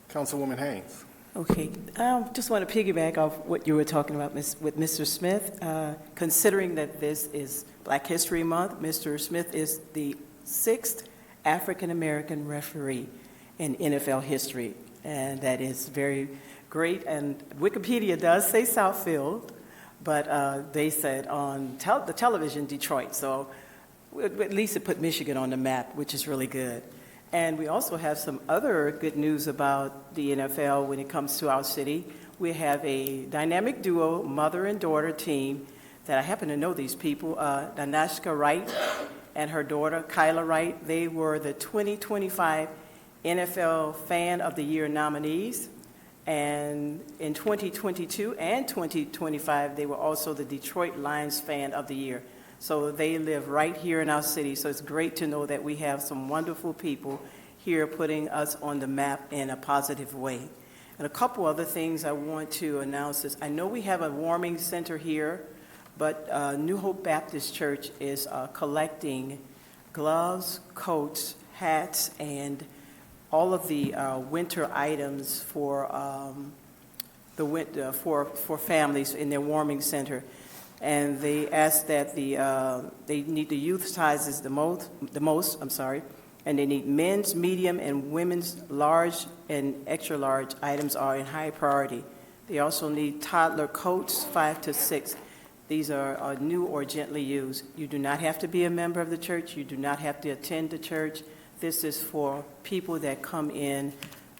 Councilwoman Haynes. Okay, I just want to piggyback off what you were talking about with Mr. Smith. Considering that this is Black History Month, Mr. Smith is the 6th African-American referee in NFL history, and that is very great. And Wikipedia does say Southfield, but they said on the television Detroit, so at least it put Michigan on the map, which is really good. And we also have some other good news about the NFL when it comes to our city. We have a dynamic duo, mother and daughter team, that I happen to know these people, Danashka Wright and her daughter, Kyla Wright. They were the 2025 NFL Fan of the Year nominees. And in 2022 and 2025, they were also the Detroit Lions Fan of the Year. So they live right here in our city, so it's great to know that we have some wonderful people here putting us on the map in a positive way. And a couple other things I want to announce is, I know we have a warming center here, but New Hope Baptist Church is collecting gloves, coats, hats, and all of the winter items for for families in their warming center. And they asked that they need the youth sizes the most, and they need men's, medium, and women's large and extra large items are in high priority. They also need toddler coats, 5 to 6. These are new or gently used. You do not have to be a member of the church. You do not have to attend the church. This is for people that come in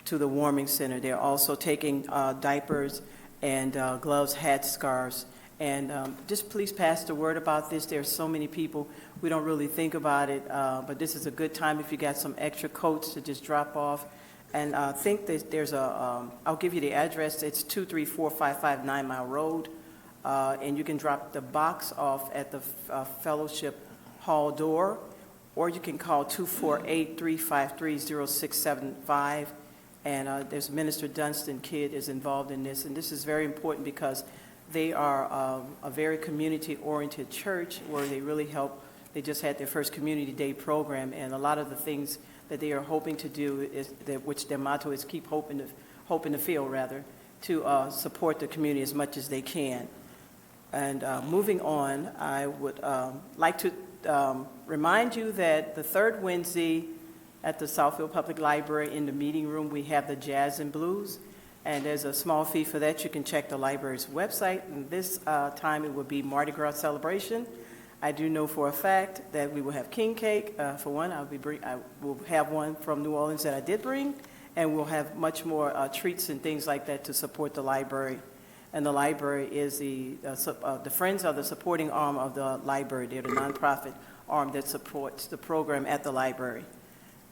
to the warming center. They're also taking diapers and gloves, hats, scarves. And just please pass the word about this. There are so many people, we don't really think about it, but this is a good time if you got some extra coats to just drop off. And I think that there's I'll give you the address. It's 23455 9 Mile Road. And you can drop the box off at the Fellowship Hall door, or you can call 248-353-0675. And there's Minister Dunstan Kidd is involved in this. And this is very important because they are a very community-oriented church where they really help. They just had their first Community Day program, and a lot of the things that they are hoping to do is that, which their motto is keep hope in the field, rather, to support the community as much as they can. And moving on, I would like to remind you that the third Wednesday at the Southfield Public Library in the meeting room, we have the Jazz and Blues. And there's a small fee for that. You can check the library's website. And this time it will be Mardi Gras celebration. I do know for a fact that we will have king cake. For one, I will have one from New Orleans that I did bring. And we'll have much more treats and things like that to support the library. And the library is the Friends are the supporting arm of the library. They're the nonprofit arm that supports the program at the library.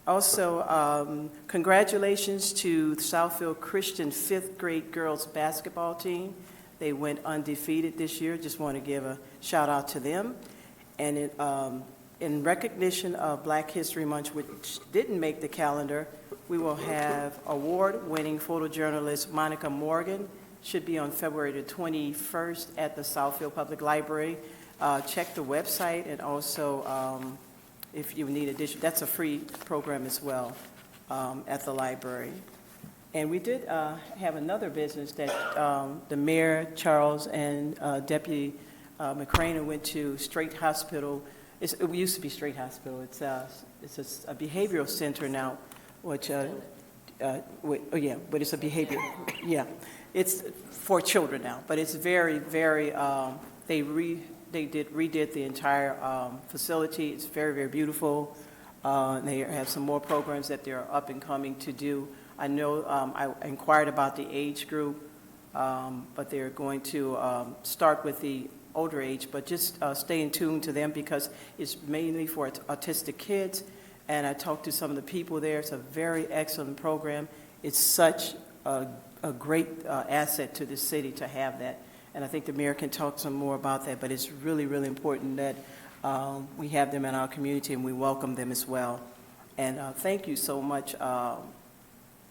Also, congratulations to the Southfield Christian 5th grade girls basketball team. They went undefeated this year. Just want to give a shout out to them. And in recognition of Black History Month, which didn't make the calendar, we will have award-winning photojournalist Monica Morgan. Should be on February the 21st at the Southfield Public Library. Check the website, and also if you need additional, that's a free program as well at the library. And we did have another business that the Mayor, Charles, and Deputy McCrane went to Straight Hospital. It used to be Straight Hospital. It's a behavioral center now, which, but it's a behavior, yeah. It's for children now, but it's very, very, they redid the entire facility. It's very, very beautiful. They have some more programs that they're up and coming to do. I know I inquired about the age group, but they're going to start with the older age, but just stay in tune to them because it's mainly for autistic kids. And I talked to some of the people there. It's a very excellent program. It's such a great asset to the city to have that. And I think the mayor can talk some more about that, but it's really, really important that we have them in our community and we welcome them as well. And thank you so much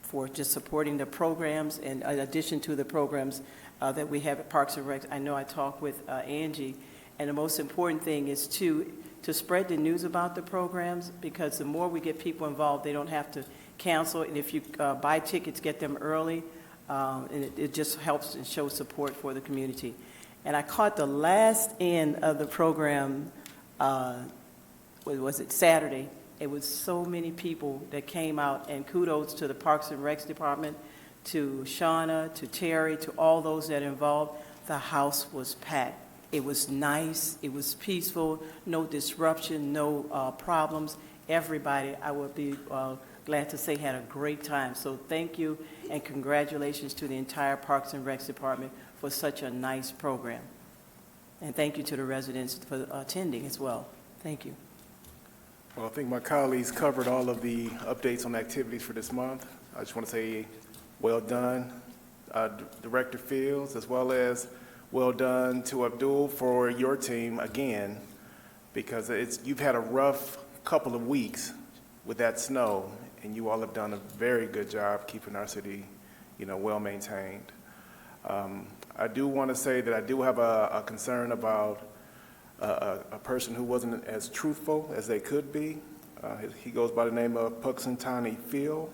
for just supporting the programs, and in addition to the programs that we have at Parks and Rec. I know I talked with Angie, and the most important thing is to spread the news about the programs, because the more we get people involved, they don't have to cancel. And if you buy tickets, get them early, and it just helps and shows support for the community. And I caught the last end of the program, was it Saturday? It was so many people that came out, and kudos to the Parks and Recs Department, to Shauna, to Terry, to all those that are involved. The house was packed. It was nice, it was peaceful, no disruption, no problems. Everybody, I would be glad to say, had a great time. So thank you, and congratulations to the entire Parks and Recs Department for such a nice program. And thank you to the residents for attending as well. Thank you. Well, I think my colleagues covered all of the updates on activities for this month. I just want to say well done, Director Fields, as well as well done to Abdul for your team again, because you've had a rough couple of weeks with that snow, and you all have done a very good job keeping our city, well maintained. I do want to say that I do have a concern about a person who wasn't as truthful as they could be. He goes by the name of Puxentani Phil.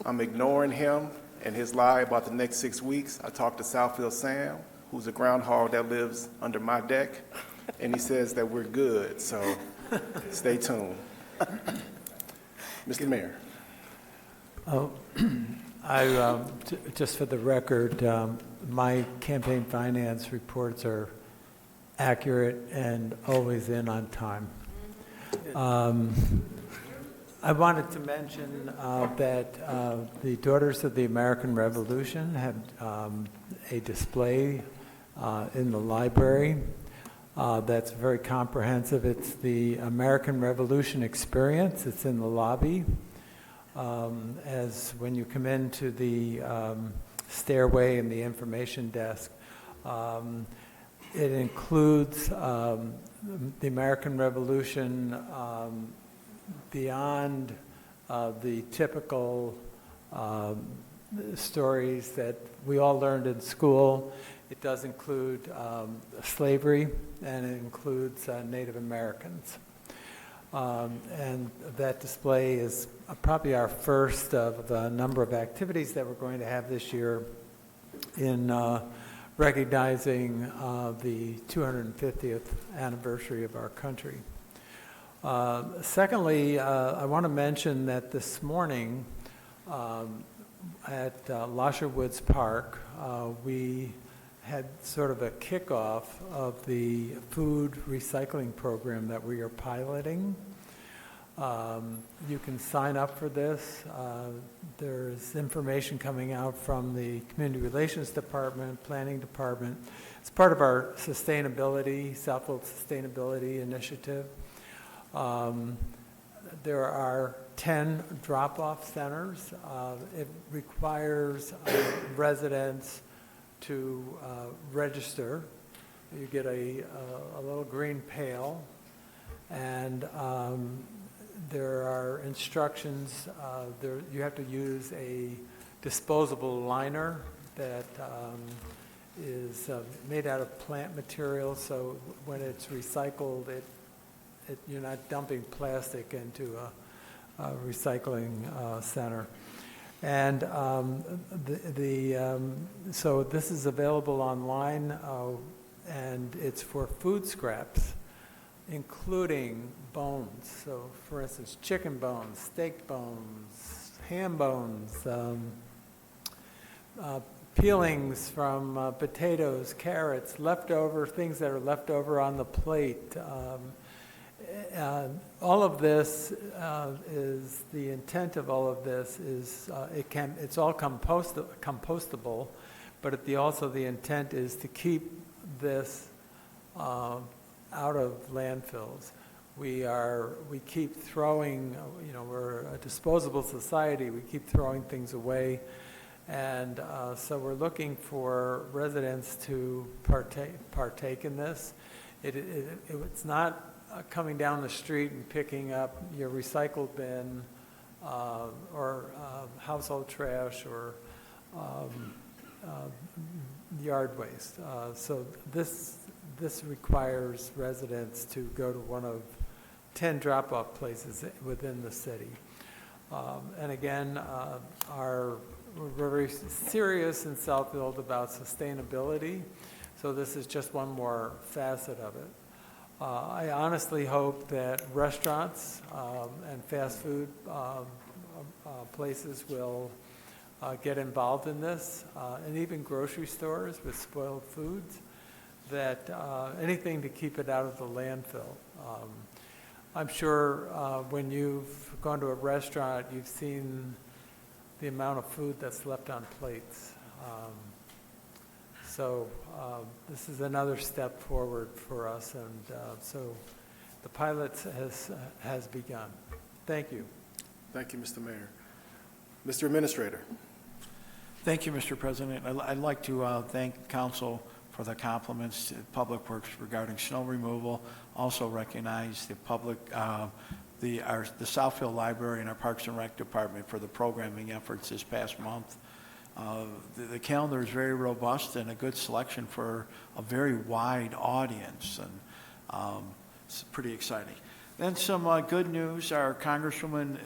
I'm ignoring him and his lie about the next 6 weeks. I talked to Southfield Sam, who's a groundhog that lives under my deck, and he says that we're good, so stay tuned. Mr. Mayor. Oh, just for the record, my campaign finance reports are accurate and always in on time. I wanted to mention that the Daughters of the American Revolution had a display in the library that's very comprehensive. It's the American Revolution Experience. It's in the lobby. As when you come into the stairway and the information desk, it includes the American Revolution beyond the typical stories that we all learned in school. It does include slavery, and it includes Native Americans. And that display is probably our first of the number of activities that we're going to have this year in recognizing the 250th anniversary of our country. Secondly, I want to mention that this morning at Lasher Woods Park, we had sort of a kickoff of the food recycling program that we are piloting. You can sign up for this. There's information coming out from the Community Relations Department, Planning Department. It's part of our sustainability, Southfield Sustainability Initiative. There are 10 drop-off centers. It requires residents to register. You get a little green pail, and there are instructions. You have to use a disposable liner that is made out of plant material, so when it's recycled, you're not dumping plastic into a recycling center. And so this is available online, and it's for food scraps, including bones. So, for instance, chicken bones, steak bones, ham bones, peelings from potatoes, carrots, leftover things that are left over on the plate. all of this is, the intent of all of this is, it's all compostable, but also the intent is to keep this out of landfills. We keep throwing, we're a disposable society, we keep throwing things away, and so we're looking for residents to partake in this. It's not coming down the street and picking up your recycle bin or household trash or yard waste. So this requires residents to go to one of 10 drop-off places within the city. And again, we're very serious in Southfield about sustainability, so this is just one more facet of it. I honestly hope that restaurants and fast food places will get involved in this, and even grocery stores with spoiled foods, that anything to keep it out of the landfill. I'm sure when you've gone to a restaurant, you've seen the amount of food that's left on plates. So this is another step forward for us, and so the pilot has begun. Thank you. Thank you, Mr. Mayor. Mr. Administrator. Thank you, Mr. President. I'd like to thank council for the compliments to Public Works regarding snow removal. Also recognize the the Southfield Library and our Parks and Rec Department for the programming efforts this past month. The calendar is very robust and a good selection for a very wide audience, and it's pretty exciting. Then some good news. Our Congresswoman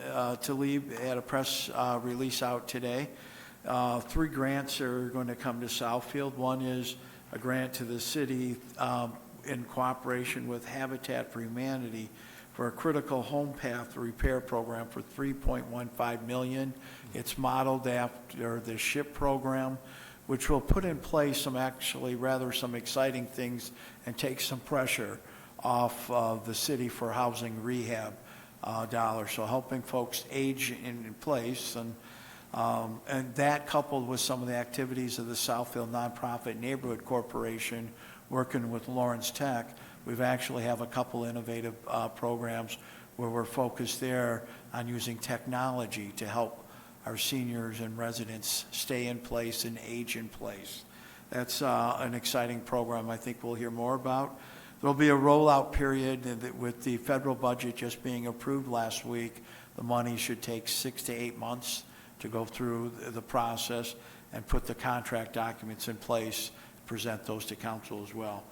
Tlaib had a press release out today. 3 grants are going to come to Southfield. One is a grant to the city in cooperation with Habitat for Humanity for a critical home path repair program for $3.15 million. It's modeled after the SHIP program, which will put in place some exciting things and take some pressure off of the city for housing rehab dollars. So helping folks age in place, and that coupled with some of the activities of the Southfield Nonprofit Neighborhood Corporation working with Lawrence Tech. We've actually have a couple innovative programs where we're focused there on using technology to help our seniors and residents stay in place and age in place. That's an exciting program I think we'll hear more about. There'll be a rollout period with the federal budget just being approved last week. The money should take 6 to 8 months to go through the process and put the contract documents in place, present those to council as well.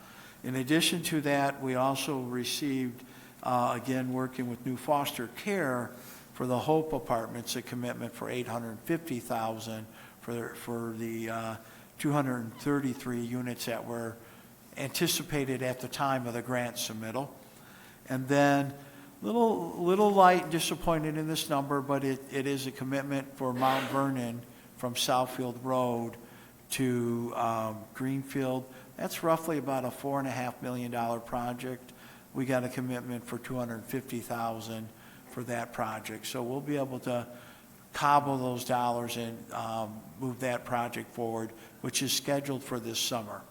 In addition to that, we also received, again, working with New Foster Care for the Hope Apartments, a commitment for $850,000 for the 233 units that were anticipated at the time of the grant submittal. And then little light and disappointed in this number, but it is a commitment for Mount Vernon from Southfield Road to Greenfield. That's roughly about a $4.5 million project. We got a commitment for $250,000 for that project. So we'll be able to cobble those dollars and move that project forward, which is scheduled for this summer.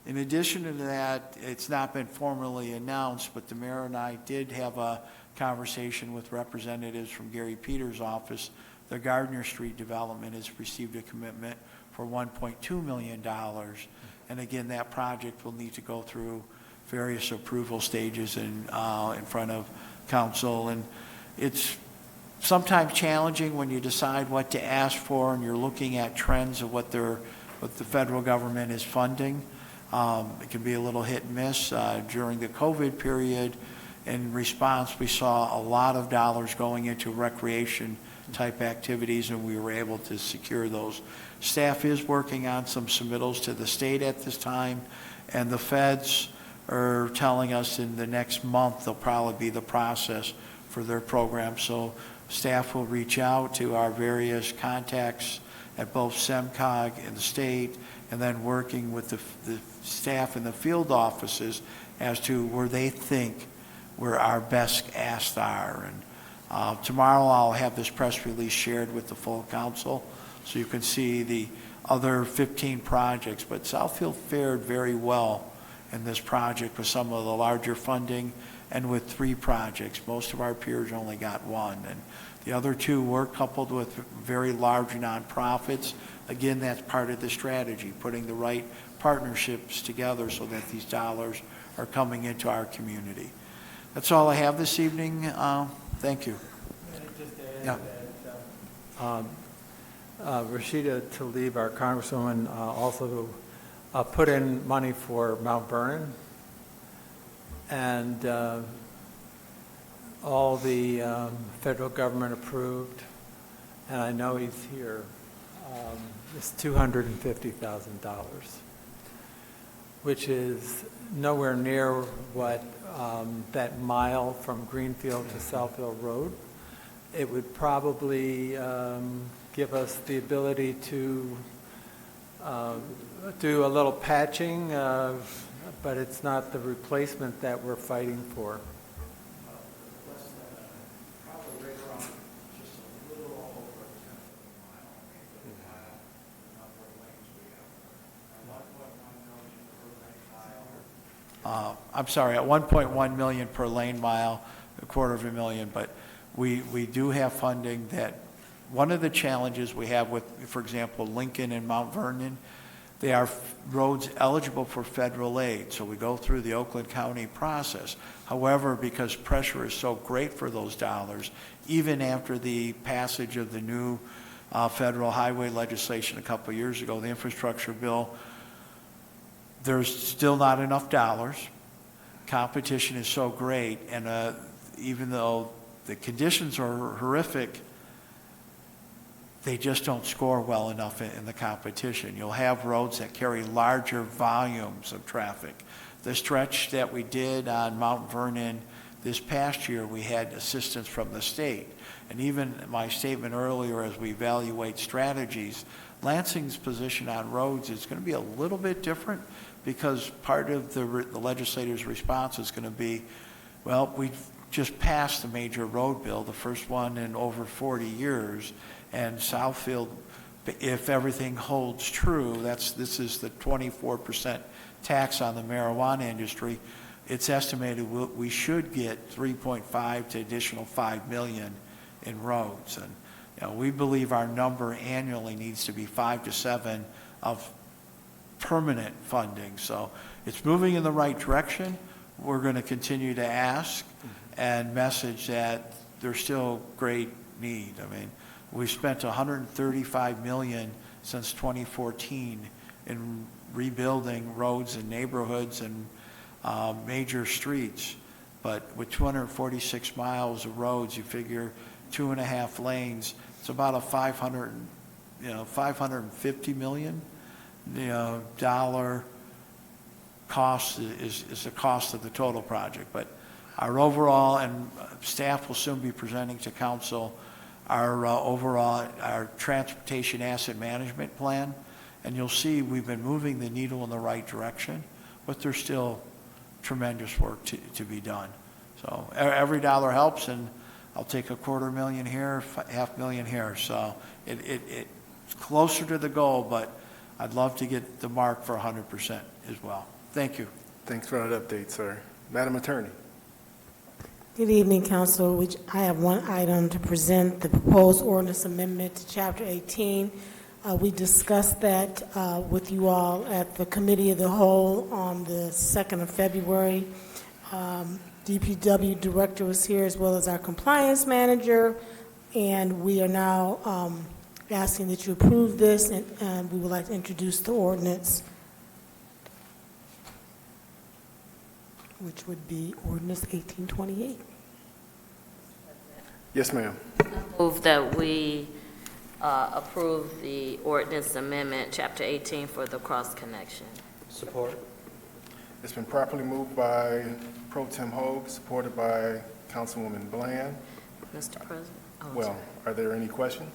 In addition to that, it's not been formally announced, but the mayor and I did have a conversation with representatives from Gary Peters' office. The Gardner Street development has received a commitment for $1.2 million. And again, that project will need to go through various approval stages in front of council. And it's sometimes challenging when you decide what to ask for and you're looking at trends of what the federal government is funding. It can be a little hit and miss. During the COVID period, in response, we saw a lot of dollars going into recreation type activities, and we were able to secure those. Staff is working on some submittals to the state at this time, and the feds are telling us in the next month they'll probably be the process for their program. So staff will reach out to our various contacts at both SEMCOG and the state, and then working with the staff in the field offices as to where they think where our best asks are. And tomorrow I'll have this press release shared with the full council, so you can see the other 15 projects. But Southfield fared very well in this project with some of the larger funding and with 3 projects. Most of our peers only got 1. And the other 2 were coupled with very large nonprofits. Again, that's part of the strategy, putting the right partnerships together so that these dollars are coming into our community. That's all I have this evening. Thank you. Yeah. Rashida Tlaib, our Congresswoman, also put in money for Mount Vernon, and all the federal government approved, and I know he's here, is $250,000, which is nowhere near what that mile from Greenfield to Southfield Road. It would probably give us the ability to do a little patching, but it's not the replacement that we're fighting for. I'm sorry, at 1.1 million per lane mile, $250,000, but we do have funding that, one of the challenges we have with, for example, Lincoln and Mount Vernon, they are roads eligible for federal aid, so we go through the Oakland County process. However, because pressure is so great for those dollars, even after the passage of the new federal highway legislation a couple of years ago, the infrastructure bill, there's still not enough dollars. Competition is so great, and even though the conditions are horrific, they just don't score well enough in the competition. You'll have roads that carry larger volumes of traffic. The stretch that we did on Mount Vernon this past year, we had assistance from the state. And even my statement earlier, as we evaluate strategies, Lansing's position on roads is going to be a little bit different, because part of the legislator's response is going to be, well, we just passed the major road bill, the first one in over 40 years, and Southfield, if everything holds true, this is the 24% tax on the marijuana industry. It's estimated we should get 3.5 to additional 5 million in roads, and we believe our number annually needs to be 5 to 7 of permanent funding. So it's moving in the right direction. We're going to continue to ask and message that there's still great need. I mean, we've spent $135 million since 2014 in rebuilding roads and neighborhoods and major streets. But with 246 miles of roads, you figure 2.5 lanes, it's about a $550 million dollar cost is the cost of the total project. But our overall, and staff will soon be presenting to council, our overall, our transportation asset management plan, and you'll see we've been moving the needle in the right direction, but there's still tremendous work to be done. So every dollar helps, and I'll take $250,000 here, $500,000 here. So it's closer to the goal, but I'd love to get the mark for 100% as well. Thank you. Thanks for that update, sir. Madam Attorney. Good evening, Council. I have one item to present, the proposed ordinance amendment to Chapter 18. We discussed that with you all at the Committee of the Whole on the 2nd of February. DPW Director was here, as well as our Compliance Manager, and we are now asking that you approve this, and we would like to introduce the ordinance, which would be Ordinance 1828. Yes, ma'am. Move that we approve the ordinance amendment, Chapter 18, for the cross connection. Support. It's been properly moved by Pro Tem Hogue, supported by Councilwoman Bland. Mr. President? Oh, Well, sorry. are there any questions?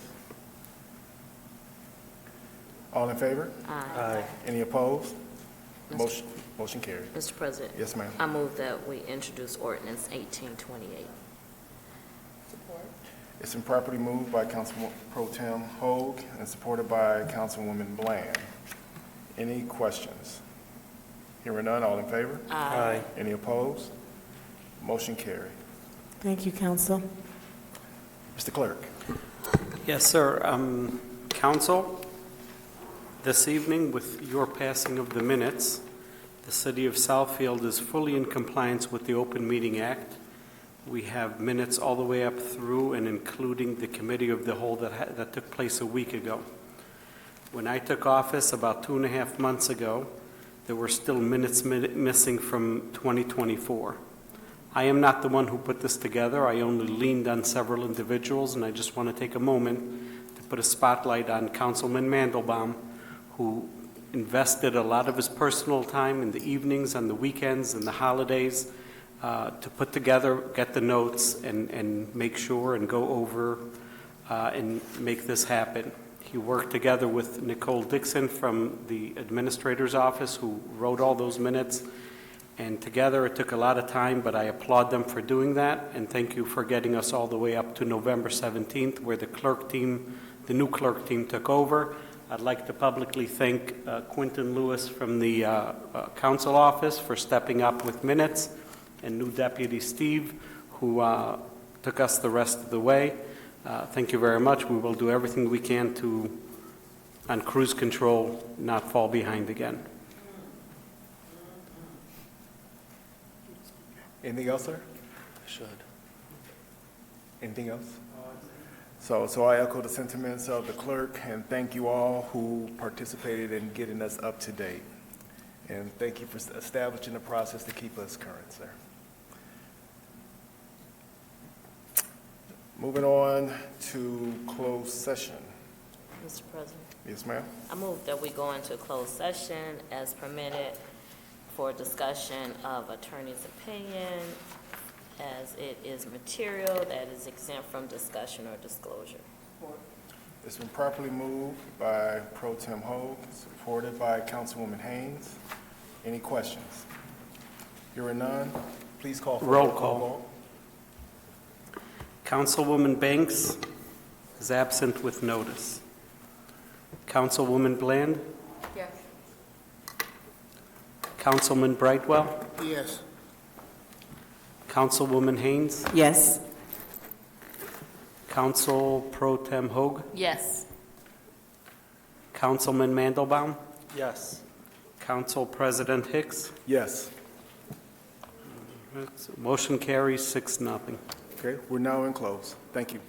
All in favor? Aye. Any opposed? Motion carried. Mr. President? Yes, ma'am. I move that we introduce ordinance 1828. It's been properly moved by Councilman Pro Tem Hoag and supported by Councilwoman Bland. Any questions? Hearing none, all in favor? Aye. Any opposed? Motion carried. Thank you, council. Mr. Clerk. Yes, sir. Council, this evening, with your passing of the minutes, the city of Southfield is fully in compliance with the Open Meeting Act. We have minutes all the way up through and including the committee of the whole that took place a week ago. When I took office about 2.5 months ago, there were still minutes missing from 2024. I am not the one who put this together. I only leaned on several individuals, and I just want to take a moment to put a spotlight on Councilman Mandelbaum, who invested a lot of his personal time in the evenings, on the weekends, and the holidays to put together, get the notes, and make sure and go over and make this happen. He worked together with Nicole Dixon from the administrator's office, who wrote all those minutes. And together, it took a lot of time, but I applaud them for doing that. And thank you for getting us all the way up to November 17th, where the new clerk team took over. I'd like to publicly thank Quentin Lewis from the council office for stepping up with minutes, and new deputy Steve, who took us the rest of the way. Thank you very much. We will do everything we can to, on cruise control, not fall behind again. Anything else, sir? Should. Anything else? So I echo the sentiments of the clerk, and thank you all who participated in getting us up to date. And thank you for establishing the process to keep us current, sir. Moving on to closed session. Mr. President? Yes, ma'am? I move that we go into closed session as permitted for discussion of attorney's opinion, as it is material that is exempt from discussion or disclosure. It's been properly moved by Pro Tem Hoag, supported by Councilwoman Haynes. Any questions? Hearing none, please call for a Roll call. vote. Councilwoman Banks is absent with notice. Councilwoman Bland? Yes. Councilman Brightwell? Yes. Councilwoman Haynes? Yes. Council Pro Tem Hoag? Yes. Councilman Mandelbaum? Yes. Council President Hicks? Yes. Motion carries 6-0. Okay, we're now in close. Thank you.